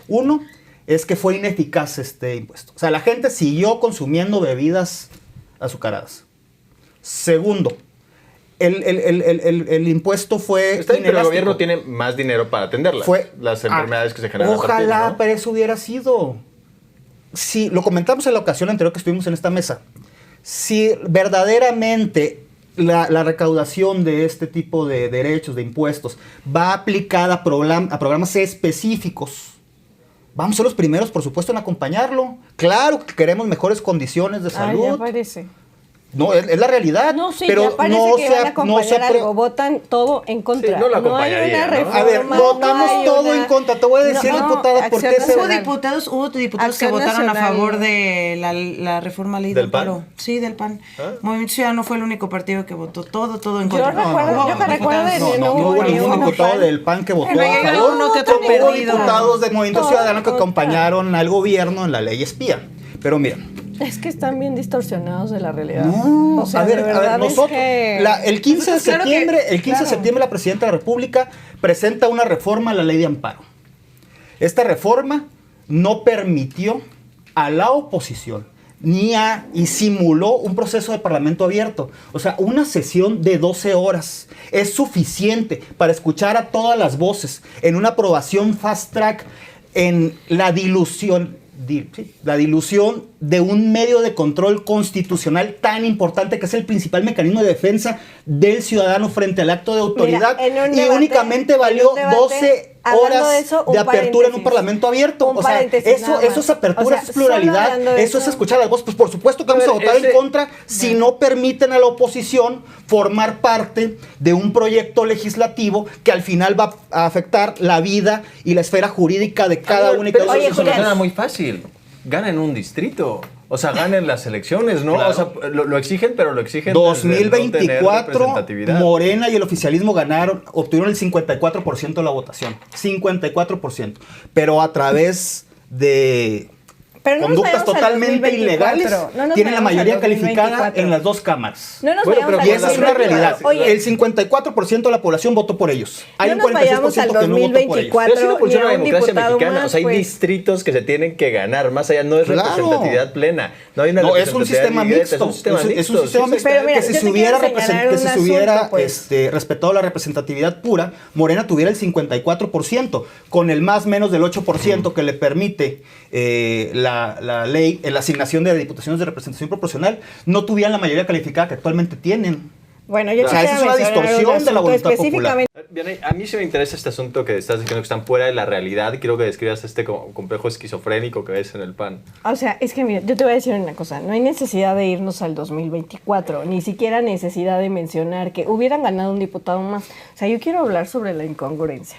Uno es que fue ineficaz este impuesto. O sea, la gente siguió consumiendo bebidas azucaradas. Segundo, el impuesto fue Está bien, pero el inelástico. gobierno tiene más dinero para atenderlas. Las enfermedades que se generan a Ojalá, partir, ¿no? pero eso hubiera sido. Sí, lo comentamos en la ocasión anterior que estuvimos en esta mesa. Si verdaderamente la recaudación de este tipo de derechos, de impuestos, va aplicada a programas específicos, vamos a ser los primeros, por supuesto, en acompañarlo. Claro que queremos mejores condiciones de salud. ya parece. No, es la realidad. No, sí, pero ya parece no que se, van a acompañar no se algo, votan todo en contra. Sí, no lo hay acompañaría, una ¿no? reforma. A ver, votamos no hay todo una- en contra. Te voy a decir, diputada, por qué Acción se... Nacional. Hubo diputados que Acción votaron a Nacional. favor de la reforma ley ¿Del del PAN? paro. Sí, del PAN. ¿Ah? Movimiento Ciudadano fue el único partido que votó todo en Yo contra. recuerdo- yo que recuerdo de- No, no hubo hubo ningún ningún diputado PAN. del PAN que votó Pero a hay favor. uno que otro Hubo perdido. diputados del Movimiento Todo Ciudadano que contra. acompañaron al gobierno en la ley espía. Pero mira, Es que están bien distorsionados de la realidad. no, O sea, a ver, de verdad es nosotros, que... el 15 de Nosotros, claro que- septiembre, el 15 de claro. septiembre la Presidenta de la República presenta una reforma a la ley de amparo. Esta reforma no permitió a la oposición y simuló un proceso de parlamento abierto. O sea, una sesión de 12 horas es suficiente para escuchar a todas las voces en una aprobación fast track en la dilución de un medio de control constitucional tan importante que es el principal mecanismo de defensa del ciudadano frente al acto de autoridad. Mira, en un y debate- únicamente valió en un debate, 12 hablando horas de eso, un de apertura en un paréntesis. parlamento abierto. Un O sea, paréntesis nada eso más. es apertura, O sea, eso es pluralidad, solo hablando de eso es eso. escuchar a las voces. Pues por supuesto que vamos a ver, votar en ese- contra si no permiten a la oposición formar parte de un proyecto legislativo que al final va a afectar la vida y la esfera jurídica de cada una y cada Pero una de Oye, eso sus Julián. suena muy fácil. Ganen un distrito. O sea, ganen las elecciones, ¿no? Claro. O sea, lo exigen, pero lo exigen desde no tener 2024, representatividad. Morena y el oficialismo obtuvieron el 54% de la votación. 54%. Pero a través de Pero no nos conductas vayamos al totalmente 2024, ilegales, no nos tienen la vayamos al mayoría calificada 2024. en las dos cámaras. No nos Bueno, vayamos pero Y al esa es una 2024. realidad. Oye, El 54% de la población votó por ellos. Hay no un nos vayamos 46% al que no votó por ellos. 2024. Pero sí no funciona ni la a un democracia diputado mexicana. más, O sea, hay pues. distritos que se tienen que ganar. Más allá, no es Claro. representatividad plena. No hay una No, es un representatividad sistema directa, mixto. Es un sistema mixto. Es un sistema sí, mixto. Pero mira, que si yo se te hubiera, quiero señalar un asunto, pues. respetado la representatividad pura, Morena tuviera el 54%, con el más menos del 8% que le permite la ley, la asignación de diputaciones de representación proporcional, no tuvieran la mayoría calificada que actualmente tienen. Bueno, yo O sea, quisiera esa es una mencionar distorsión un de la asunto voluntad específicamente. Bien, a mí sí me interesa este asunto que estás diciendo que están fuera de la realidad. Quiero que describas este complejo esquizofrénico que ves en el PAN. O sea, es que mira, yo te voy a decir una cosa, no hay necesidad de irnos al 2024, ni siquiera necesidad de mencionar que hubieran ganado un diputado más. O sea, yo quiero hablar sobre la incongruencia.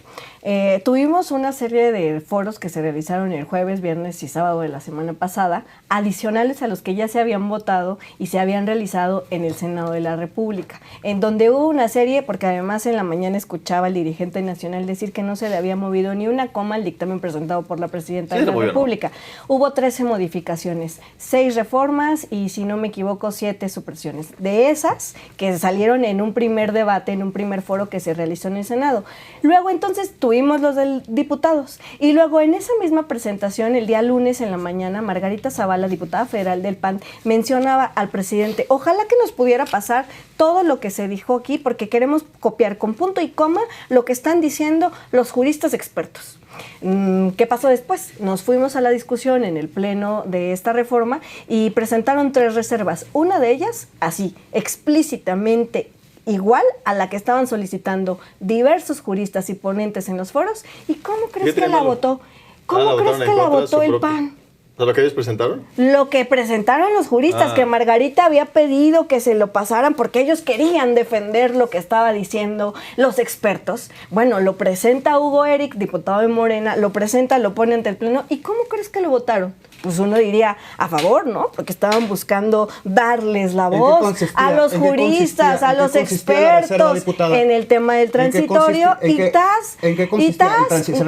Tuvimos una serie de foros que se realizaron el jueves, viernes y sábado de la semana pasada, adicionales a los que ya se habían votado y se habían realizado en el Senado de la República, en donde hubo una serie, porque además en la mañana escuchaba al dirigente nacional decir que no se le había movido ni una coma al dictamen presentado por la Presidenta Sí, de se la movió, ¿no? República. Hubo 13 modificaciones, 6 reformas y, si no me equivoco, 7 supresiones. De esas que salieron en un primer debate, en un primer foro que se realizó en el Senado. Luego entonces tuvimos los de diputados. Y luego en esa misma presentación, el día lunes en la mañana, Margarita Zavala, diputada federal del PAN, mencionaba al presidente, ojalá que nos pudiera pasar todo lo que se dijo aquí, porque queremos copiar con punto y coma lo que están diciendo los juristas expertos. ¿Qué pasó después? Nos fuimos a la discusión en el pleno de esta reforma y presentaron 3 reservas. Una de ellas, así, explícitamente igual a la que estaban solicitando diversos juristas y ponentes en los foros. ¿Y cómo crees ¿Qué que la tenemos? votó? ¿Cómo crees que la votó el PAN? ¿Lo que ellos presentaron? Lo que presentaron los juristas, que Margarita había pedido que se lo pasaran porque ellos querían defender lo que estaba diciendo los expertos. Bueno, lo presenta Hugo Eric, diputado de Morena, lo presenta, lo pone ante el pleno. ¿Y cómo crees que lo votaron? pues uno diría a favor, ¿no? Porque estaban buscando darles la voz a los juristas, a los expertos en el tema del transitorio y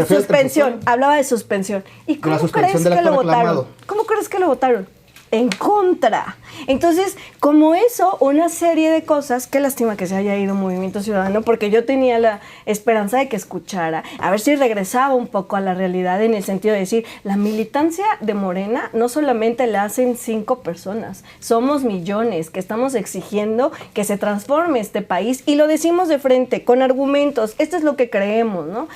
suspensión. Hablaba de suspensión. ¿Y cómo crees que lo votaron? ¿Cómo crees que lo votaron? En contra. Entonces, como eso, una serie de cosas, qué lástima que se haya ido Movimiento Ciudadano, porque yo tenía la esperanza de que escuchara, a ver si regresaba un poco a la realidad, en el sentido de decir, la militancia de Morena no solamente la hacen 5 personas, somos millones que estamos exigiendo que se transforme este país, y lo decimos de frente, con argumentos, esto es lo que creemos, ¿no?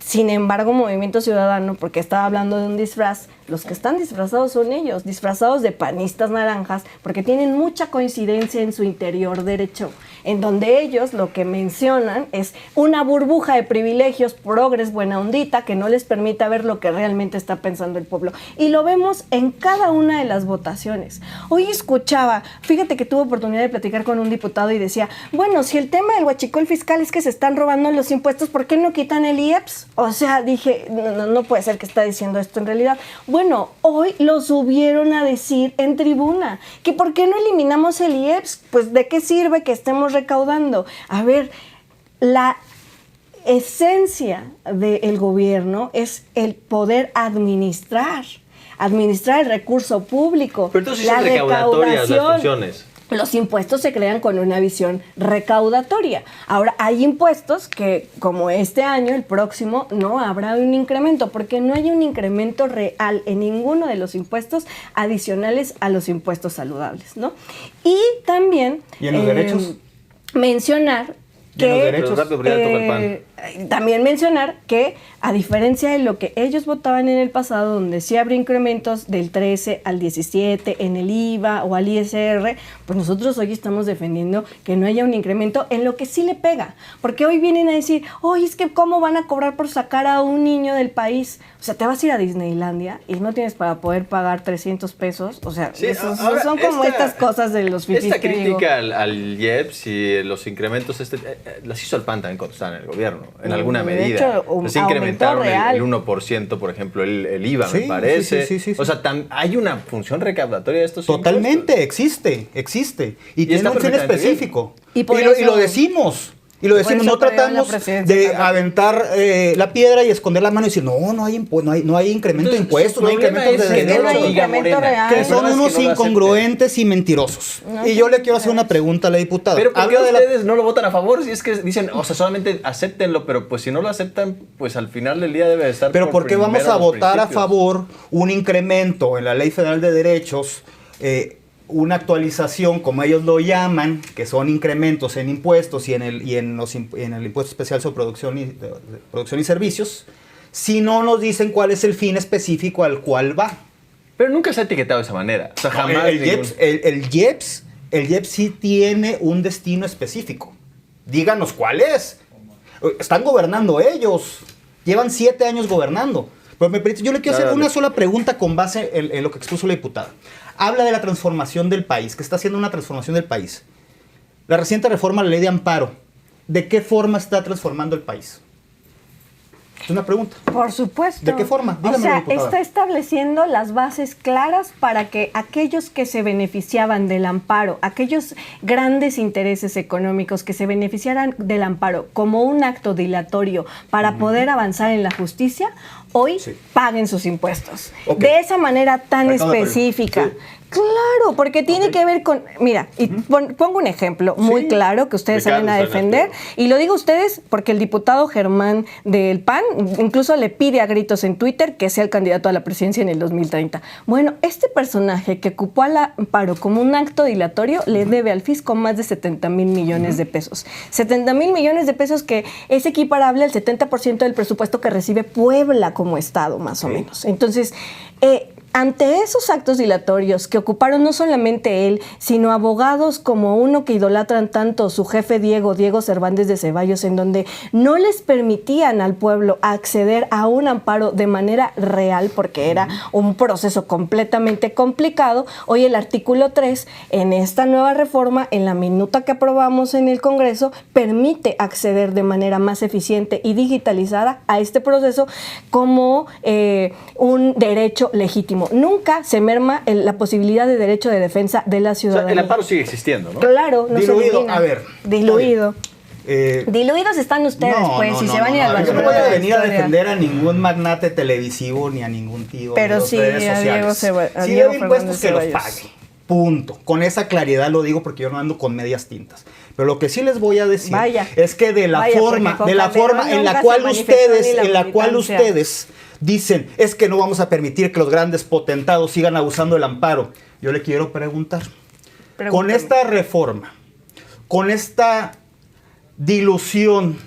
Sin embargo, Movimiento Ciudadano, porque estaba hablando de un disfraz, los que están disfrazados son ellos, disfrazados de panistas naranjas, porque tienen mucha coincidencia en su interior derecho, en donde ellos lo que mencionan es una burbuja de privilegios, progres, buena ondita, que no les permita ver lo que realmente está pensando el pueblo. Y lo vemos en cada una de las votaciones. Hoy escuchaba, fíjate que tuve oportunidad de platicar con un diputado y decía, bueno, si el tema del huachicol fiscal es que se están robando los impuestos, ¿por qué no quitan el IEPS? O sea, dije, no puede ser que está diciendo esto en realidad. Bueno, hoy lo subieron a decir en tribuna, que ¿por qué no eliminamos el IEPS? Pues ¿de qué sirve que estemos recaudando? A ver, la esencia del gobierno es el poder administrar el recurso público. Pero entonces son recaudatorias las funciones. Los impuestos se crean con una visión recaudatoria. Ahora, hay impuestos que, como este año, el próximo, no habrá un incremento, porque no hay un incremento real en ninguno de los impuestos adicionales a los impuestos saludables, ¿no? Y también... ¿Y en los derechos? Mencionar que... también mencionar que, a diferencia de lo que ellos votaban en el pasado, donde sí habría incrementos del 13 al 17 en el IVA o al ISR, pues nosotros hoy estamos defendiendo que no haya un incremento en lo que sí le pega. Porque hoy vienen a decir, oye, es que ¿cómo van a cobrar por sacar a un niño del país? O sea, te vas a ir a Disneylandia y no tienes para poder pagar 300 pesos. O sea, sí, son como estas cosas de los fifís. Esta crítica al IEPS y los incrementos, las hizo el PAN también cuando estaba en el gobierno. En alguna medida. Hecho, pues incrementaron el 1%, por ejemplo, el IVA, me parece. Sí. O sea, hay una función recaudatoria de estos Totalmente, existe. Y tiene un fin específico. Y lo decimos. Y lo decimos, no tratamos de aventar la piedra y esconder la mano y decir, no hay incremento de impuestos, no hay incrementos de derechos. Que son unos incongruentes y mentirosos. Y yo le quiero hacer una pregunta a la diputada. Pero ¿por qué ustedes no lo votan a favor? Si es que dicen, o sea, solamente acéptenlo, pero pues si no lo aceptan, pues al final del día debe estar... Pero ¿por qué vamos a votar a favor un incremento en la Ley Federal de Derechos, una actualización, como ellos lo llaman, que son incrementos en impuestos y en el impuesto especial sobre producción y servicios, si no nos dicen cuál es el fin específico al cual va? Pero nunca se ha etiquetado de esa manera. O sea, jamás... El IEPS sí tiene un destino específico. Díganos cuál es. Están gobernando ellos. Llevan 7 años gobernando. Pero yo le quiero hacer una sola pregunta con base en lo que expuso la diputada. Habla de la transformación del país, que está haciendo una transformación del país. La reciente reforma a la ley de amparo, ¿de qué forma está transformando el país? Es una pregunta. Por supuesto. ¿De qué forma? Dígame, o sea, está estableciendo las bases claras para que aquellos que se beneficiaban del amparo, aquellos grandes intereses económicos que se beneficiaran del amparo como un acto dilatorio para poder avanzar en la justicia, hoy paguen sus impuestos. De esa manera tan específica. Claro, porque tiene que ver con... Mira, y pongo un ejemplo muy claro que ustedes salen a defender. Y lo digo ustedes porque el diputado Germán del PAN incluso le pide a gritos en Twitter que sea el candidato a la presidencia en el 2030. Bueno, este personaje que ocupó al amparo como un acto dilatorio le debe al fisco más de 70 mil millones de pesos. 70 mil millones de pesos que es equiparable al 70% del presupuesto que recibe Puebla como estado, más o menos. Entonces... ante esos actos dilatorios que ocuparon no solamente él, sino abogados como uno que idolatran tanto, su jefe Diego Cervantes de Ceballos, en donde no les permitían al pueblo acceder a un amparo de manera real, porque era un proceso completamente complicado. Hoy el artículo 3, en esta nueva reforma, en la minuta que aprobamos en el Congreso, permite acceder de manera más eficiente y digitalizada a este proceso como un derecho legítimo. ¿Cómo? Nunca se merma la posibilidad de derecho de defensa de la O sea, ciudadanía. el amparo sigue existiendo, ¿no? Claro, no se Diluido, elimina. a ver. Diluido. Eh, Diluidos están ustedes, pues, y se van a ir al Yo basurero no voy a de la venir a historia. defender a ningún magnate televisivo ni a ningún tío Pero de las sí, redes a Diego sociales. a Si Diego debe impuestos, Fernández que los Ceballos. pague. Punto. Con esa claridad lo digo porque yo no ando con medias tintas. Pero lo que sí les voy a decir Vaya. es que de la Vaya, forma, porque de la con forma Calderón en la nunca cual se manifestó ni ustedes, la en la cual militancia. ustedes dicen es que no vamos a permitir que los grandes potentados sigan abusando del amparo. Yo le quiero preguntar. Con Pregúntame. esta reforma, con esta dilución,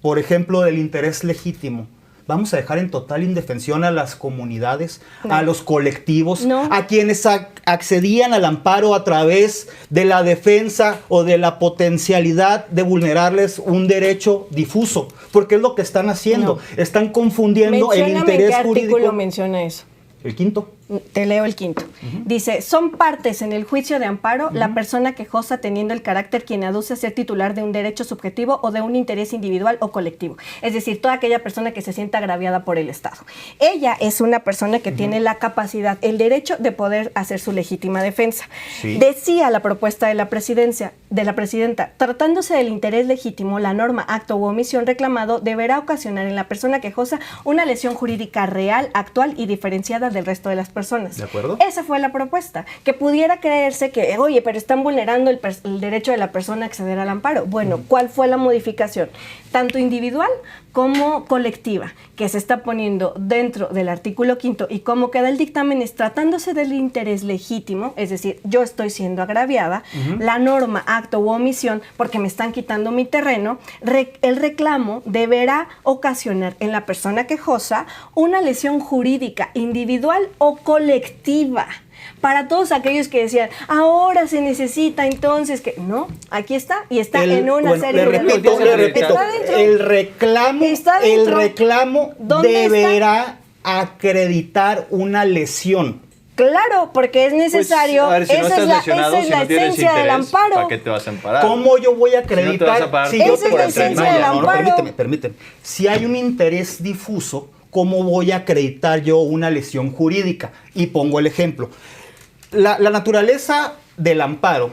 por ejemplo, del interés legítimo, ¿vamos a dejar en total indefensión a las comunidades, No. a los colectivos, No. a quienes accedían al amparo a través de la defensa o de la potencialidad de vulnerarles un derecho difuso? Porque es lo que están haciendo. No. Están confundiendo el Mencióname interés en qué artículo jurídico. menciona eso. El quinto. Te leo el quinto. Dice, son partes en el juicio de amparo la persona quejosa teniendo el carácter quien aduce ser titular de un derecho subjetivo o de un interés individual o colectivo. Es decir, toda aquella persona que se sienta agraviada por el Estado. Ella es una persona que tiene la capacidad, el derecho de poder hacer su legítima defensa. Sí. Decía la propuesta de la presidenta, tratándose del interés legítimo, la norma, acto u omisión reclamado deberá ocasionar en la persona quejosa una lesión jurídica real, actual y diferenciada del resto de las personas. ¿De acuerdo? Esa fue la propuesta, que pudiera creerse que, oye, pero están vulnerando el derecho de la persona a acceder al amparo. Bueno, ¿cuál fue la modificación? Tanto individual como colectiva, que se está poniendo dentro del artículo quinto, y cómo queda el dictamen es tratándose del interés legítimo, es decir, yo estoy siendo agraviada, la norma, acto u omisión, porque me están quitando mi terreno, el reclamo deberá ocasionar en la persona quejosa una lesión jurídica individual o colectiva. Para todos aquellos que decían, ahora se necesita entonces que... No, aquí está, y está en una serie le de... repito, Está dentro. el reclamo, Está dentro. el reclamo ¿Dónde deberá acreditar una lesión. Claro, porque es necesario, Pues, a ver, si no esa estás es la, lesionado, esa es si la no tienes esencia del interés, amparo. ¿para qué te vas a amparar? ¿Cómo yo voy a Si no te vas a acreditar pagar si por yo Esa es tengo la el esencia tren del Maya, ¿no? amparo. Permíteme. Si hay un interés difuso, ¿cómo voy a acreditar yo una lesión jurídica? Y pongo el ejemplo. La naturaleza del amparo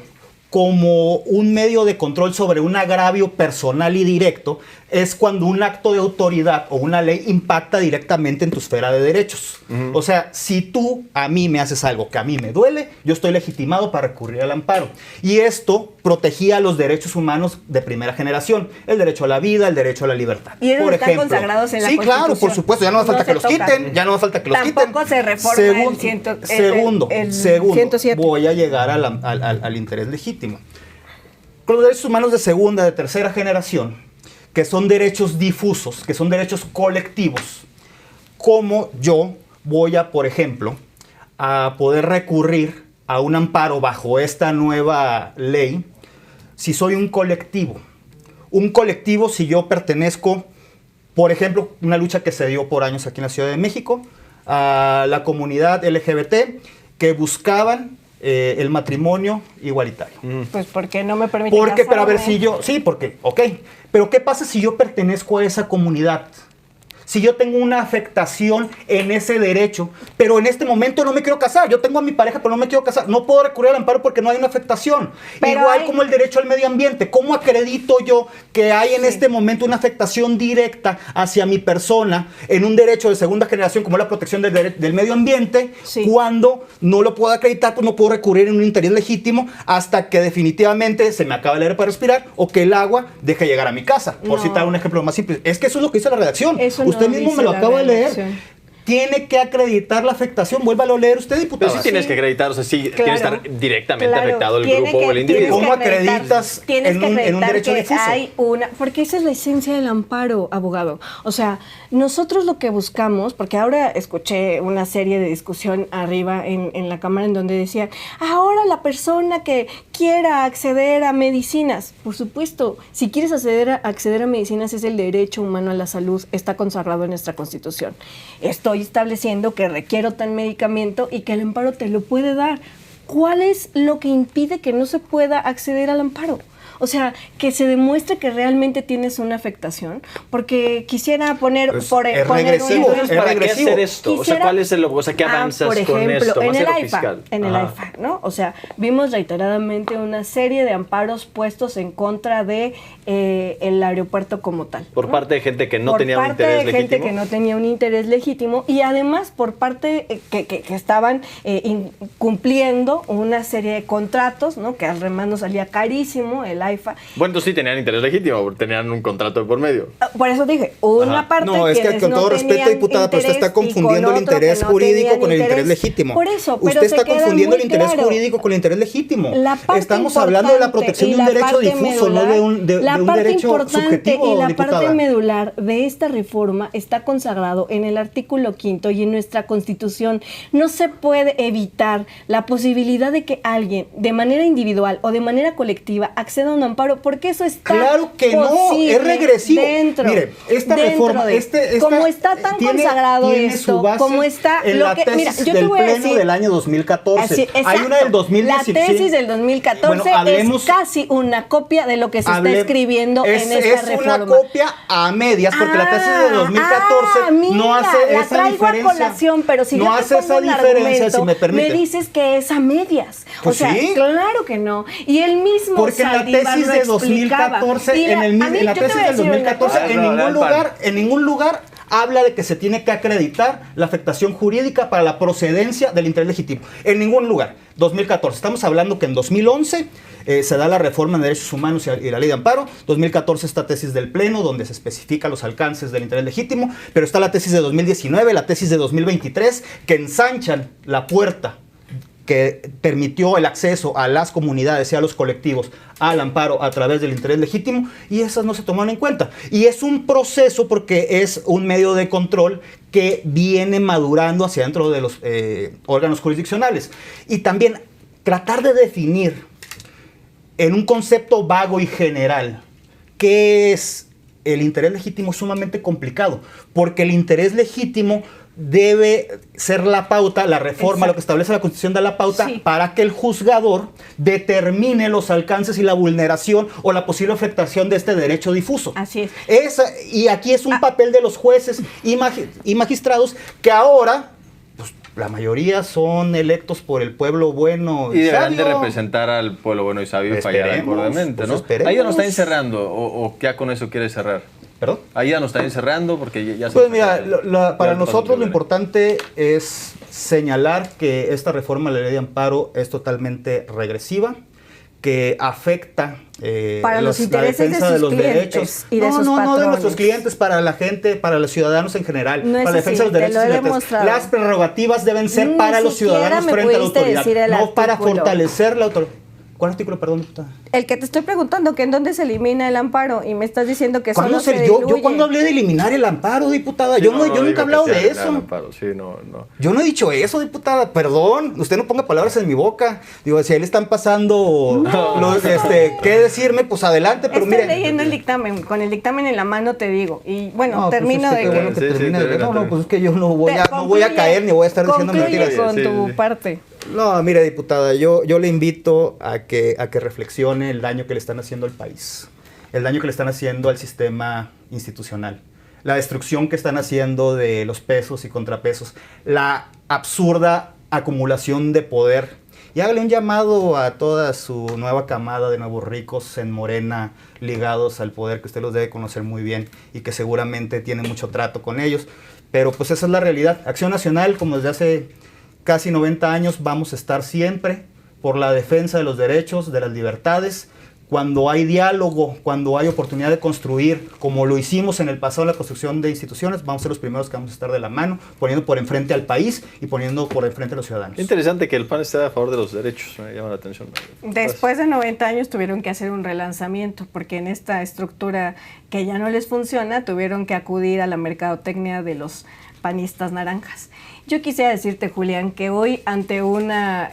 como un medio de control sobre un agravio personal y directo es cuando un acto de autoridad o una ley impacta directamente en tu esfera de derechos. O sea, si tú a mí me haces algo que a mí me duele, yo estoy legitimado para recurrir al amparo. Y esto protegía los derechos humanos de primera generación, el derecho a la vida, el derecho a la libertad. Y ellos por están ejemplo. consagrados en la Sí, claro, por Constitución. supuesto, ya no hace falta No que los se tocan. quiten, ya no hace falta que los quiten. Tampoco se reforma el Segundo, el segundo, 107. voy a llegar al interés legítimo. Con los derechos humanos de segunda, de tercera generación, que son derechos difusos, que son derechos colectivos, ¿cómo yo voy a, por ejemplo, a poder recurrir a un amparo bajo esta nueva ley si soy un colectivo? Un colectivo si yo pertenezco, por ejemplo, una lucha que se dio por años aquí en la Ciudad de México, a la comunidad LGBT que buscaban el matrimonio igualitario. Pues porque no me permiten Porque, pero a ver casarme. si yo, sí, porque, ok, pero ¿qué pasa si yo pertenezco a esa comunidad? Si yo tengo una afectación en ese derecho, pero en este momento no me quiero casar, yo tengo a mi pareja, pero no me quiero casar, no puedo recurrir al amparo porque no hay una afectación. Pero Igual hay- como el derecho al medio ambiente, ¿cómo acredito yo que hay en este momento una afectación directa hacia mi persona en un derecho de segunda generación como la protección del medio ambiente, Sí. cuando no lo puedo acreditar, pues no puedo recurrir en un interés legítimo hasta que definitivamente se me acabe el aire para respirar o que el agua deje llegar a mi casa, por No. citar un ejemplo más simple. Es que eso es lo que dice la redacción. Eso no Usted mismo dice me lo la acaba de leer. redacción. Tiene que acreditar la afectación. Vuélvalo a leer usted, diputado. Pero sí tienes que acreditar, o sea, sí tiene que Claro, estar directamente claro. afectado el Tiene grupo que- o el tienes individuo. ¿Cómo que acreditar- acreditas tienes en que un acreditar derecho que difuso? hay una, porque esa es la esencia del amparo, abogado. O sea, nosotros lo que buscamos, porque ahora escuché una serie de discusión arriba en la Cámara en donde decían, ahora la persona que quiera acceder a medicinas, por supuesto, si quieres acceder a medicinas es el derecho humano a la salud, está consagrado en nuestra Constitución. Estoy estableciendo que requiero tal medicamento y que el amparo te lo puede dar. ¿Cuál es lo que impide que no se pueda acceder al amparo? O sea, que se demuestre que realmente tienes una afectación, porque quisiera poner... Pues, poner es un regresivo, ejemplo. es ¿Para qué regresivo. hacer esto? O sea, ¿cuál es el, o sea, qué avanzas por con ejemplo, esto? en Más el de lo AIFA, fiscal. en el Ajá. AIFA, ¿no? O sea, vimos reiteradamente una serie de amparos puestos en contra de el aeropuerto como tal. Por ¿no? parte de gente que no Por tenía un parte interés de gente legítimo. que no tenía un interés legítimo y además por parte que estaban cumpliendo una serie de contratos, ¿no? Que además nos salía carísimo el AIFA. Bueno, entonces sí tenían interés legítimo, porque tenían un contrato de por medio. Por eso dije, una Ajá. parte No, es que quienes con no todo respeto, tenían diputada, pero usted está interés y confundiendo el con otro interés que no jurídico tenían con el interés interés. legítimo. Por eso, pero usted se está queda confundiendo muy el interés claro. jurídico con el interés legítimo. La parte Estamos hablando de la importante protección y de un la derecho parte difuso, no de un, la un parte derecho importante subjetivo, y la diputada. parte medular de esta reforma está consagrado en el artículo 5º y en nuestra Constitución. No se puede evitar la posibilidad de que alguien, de manera individual o de manera colectiva, acceda a un amparo, porque eso está Claro que no, posible es regresivo. dentro. Mire, esta dentro reforma, de- como está tan consagrado tiene esto, su base como está en lo la que tesis mira, yo te del voy a pleno decir del año 2014. Así, Hay una del exacto. 2017. La tesis del 2014 Bueno, hablemos- es casi una copia de lo que se está Hable- escribiendo en esta es reforma. una copia a medias, porque la tesis de 2014 mira, no hace la esa traigo diferencia. a colación, pero si no yo te hace pongo esa un diferencia, argumento, si me permite. dices que es a medias. Pues o sea, sí. claro que no. Y el mismo Porque en la Saldívar tesis lo de explicaba. 2014, Y en la yo te tesis voy a del decir una 2014, cosa. en ningún lugar habla de que se tiene que acreditar la afectación jurídica para la procedencia del interés legítimo. En ningún lugar. 2014. Estamos hablando que en 2011 se da la reforma en derechos humanos y la ley de amparo. 2014 esta tesis del Pleno, donde se especifica los alcances del interés legítimo. Pero está la tesis de 2019, la tesis de 2023, que ensanchan la puerta que permitió el acceso a las comunidades y a los colectivos al amparo a través del interés legítimo, y esas no se toman en cuenta. Y es un proceso porque es un medio de control que viene madurando hacia dentro de los órganos jurisdiccionales. Y también tratar de definir en un concepto vago y general qué es el interés legítimo es sumamente complicado, porque el interés legítimo debe ser la pauta, la reforma, Exacto. lo que establece la Constitución da la pauta Sí. para que el juzgador determine los alcances y la vulneración o la posible afectación de este derecho difuso. Así es. Y aquí es un papel de los jueces y magistrados que ahora, pues, la mayoría son electos por el pueblo bueno Y deberán de sabio. representar al pueblo bueno y sabio y fallar Esperemos, acordemente, pues ¿no? esperemos. Ahí ya nos está encerrando, o ya con eso quiere cerrar. ¿Perdón? Ahí ya nos está encerrando porque ya se... Pues mira, para Ya nosotros pasó lo importante es señalar que esta reforma a la ley de amparo es totalmente regresiva, que afecta Para los intereses la defensa de sus los clientes derechos. y de sus no de patrones. nuestros clientes, para la gente, para los ciudadanos en general, No es para la defensa así, de los te lo derechos he y libertades. demostrado. Las prerrogativas deben ser Ni para los siquiera ciudadanos me frente a la pudiste autoridad, decir el no para artículo. fortalecer la autoridad. ¿Cuál artículo, perdón, diputada? El que te estoy preguntando que en dónde se elimina el amparo y me estás diciendo que ¿Cuándo solo se yo diluye. cuando hablé de eliminar el amparo, diputada? Sí, yo no nunca he digo hablado que sea de el eso. amparo, sí, no. Yo no he dicho eso, diputada, perdón, usted no ponga palabras en mi boca. Digo, si a él le están pasando qué decirme, pues adelante, pero Estoy mire. leyendo el dictamen, con el dictamen en la mano te digo. Y bueno, No, pues termino es que de qué que... bueno que Sí, sí, termine de- termina, No, pues es que yo no voy a Concluye- caer ni voy a estar diciendo concluye mentiras. con Sí, tu sí. parte. No, mire, diputada, yo le invito a que reflexione el daño que le están haciendo al país, el daño que le están haciendo al sistema institucional, la destrucción que están haciendo de los pesos y contrapesos, la absurda acumulación de poder. Y hágale un llamado a toda su nueva camada de nuevos ricos en Morena ligados al poder, que usted los debe conocer muy bien y que seguramente tiene mucho trato con ellos. Pero pues esa es la realidad. Acción Nacional, como desde hace casi 90 años, vamos a estar siempre por la defensa de los derechos, de las libertades. Cuando hay diálogo, cuando hay oportunidad de construir, como lo hicimos en el pasado en la construcción de instituciones, vamos a ser los primeros que vamos a estar de la mano, poniendo por enfrente al país y poniendo por enfrente a los ciudadanos. Interesante que el PAN esté a favor de los derechos, me llama la atención. Después de 90 años tuvieron que hacer un relanzamiento porque en esta estructura que ya no les funciona tuvieron que acudir a la mercadotecnia de los panistas naranjas. Yo quisiera decirte, Julián, que hoy ante una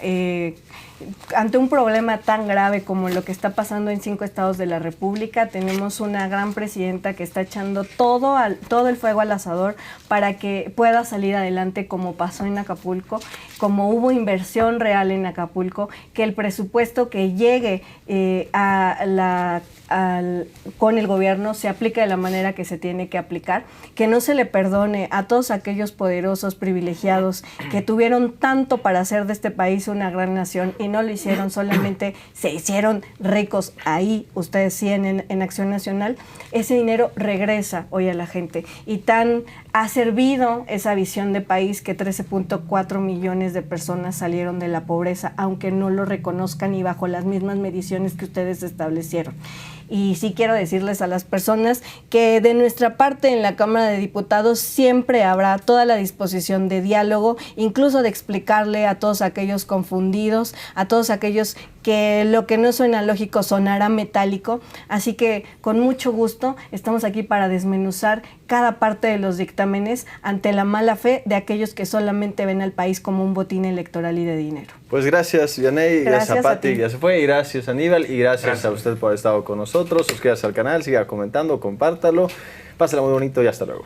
ante un problema tan grave como lo que está pasando en 5 estados de la República, tenemos una gran presidenta que está echando todo el fuego al asador para que pueda salir adelante, como pasó en Acapulco, como hubo inversión real en Acapulco, que el presupuesto que llegue con el gobierno se aplique de la manera que se tiene que aplicar, que no se le perdone a todos aquellos poderosos privilegiados que tuvieron tanto para hacer de este país una gran nación y no lo hicieron, solamente se hicieron ricos ahí, ustedes sí en Acción Nacional. Ese dinero regresa hoy a la gente y tan ha servido esa visión de país que 13.4 millones de personas salieron de la pobreza, aunque no lo reconozcan y bajo las mismas mediciones que ustedes establecieron. Y sí quiero decirles a las personas que de nuestra parte en la Cámara de Diputados siempre habrá toda la disposición de diálogo, incluso de explicarle a todos aquellos confundidos, a todos aquellos que lo que no suena lógico sonará metálico. Así que con mucho gusto estamos aquí para desmenuzar cada parte de los dictámenes ante la mala fe de aquellos que solamente ven al país como un botín electoral y de dinero. Pues gracias, Vianey, gracias a Pati, ti. ya se fue, y gracias, Aníbal, y gracias a usted por haber estado con nosotros. Suscríbase al canal, siga comentando, compártalo. Pásala muy bonito y hasta luego.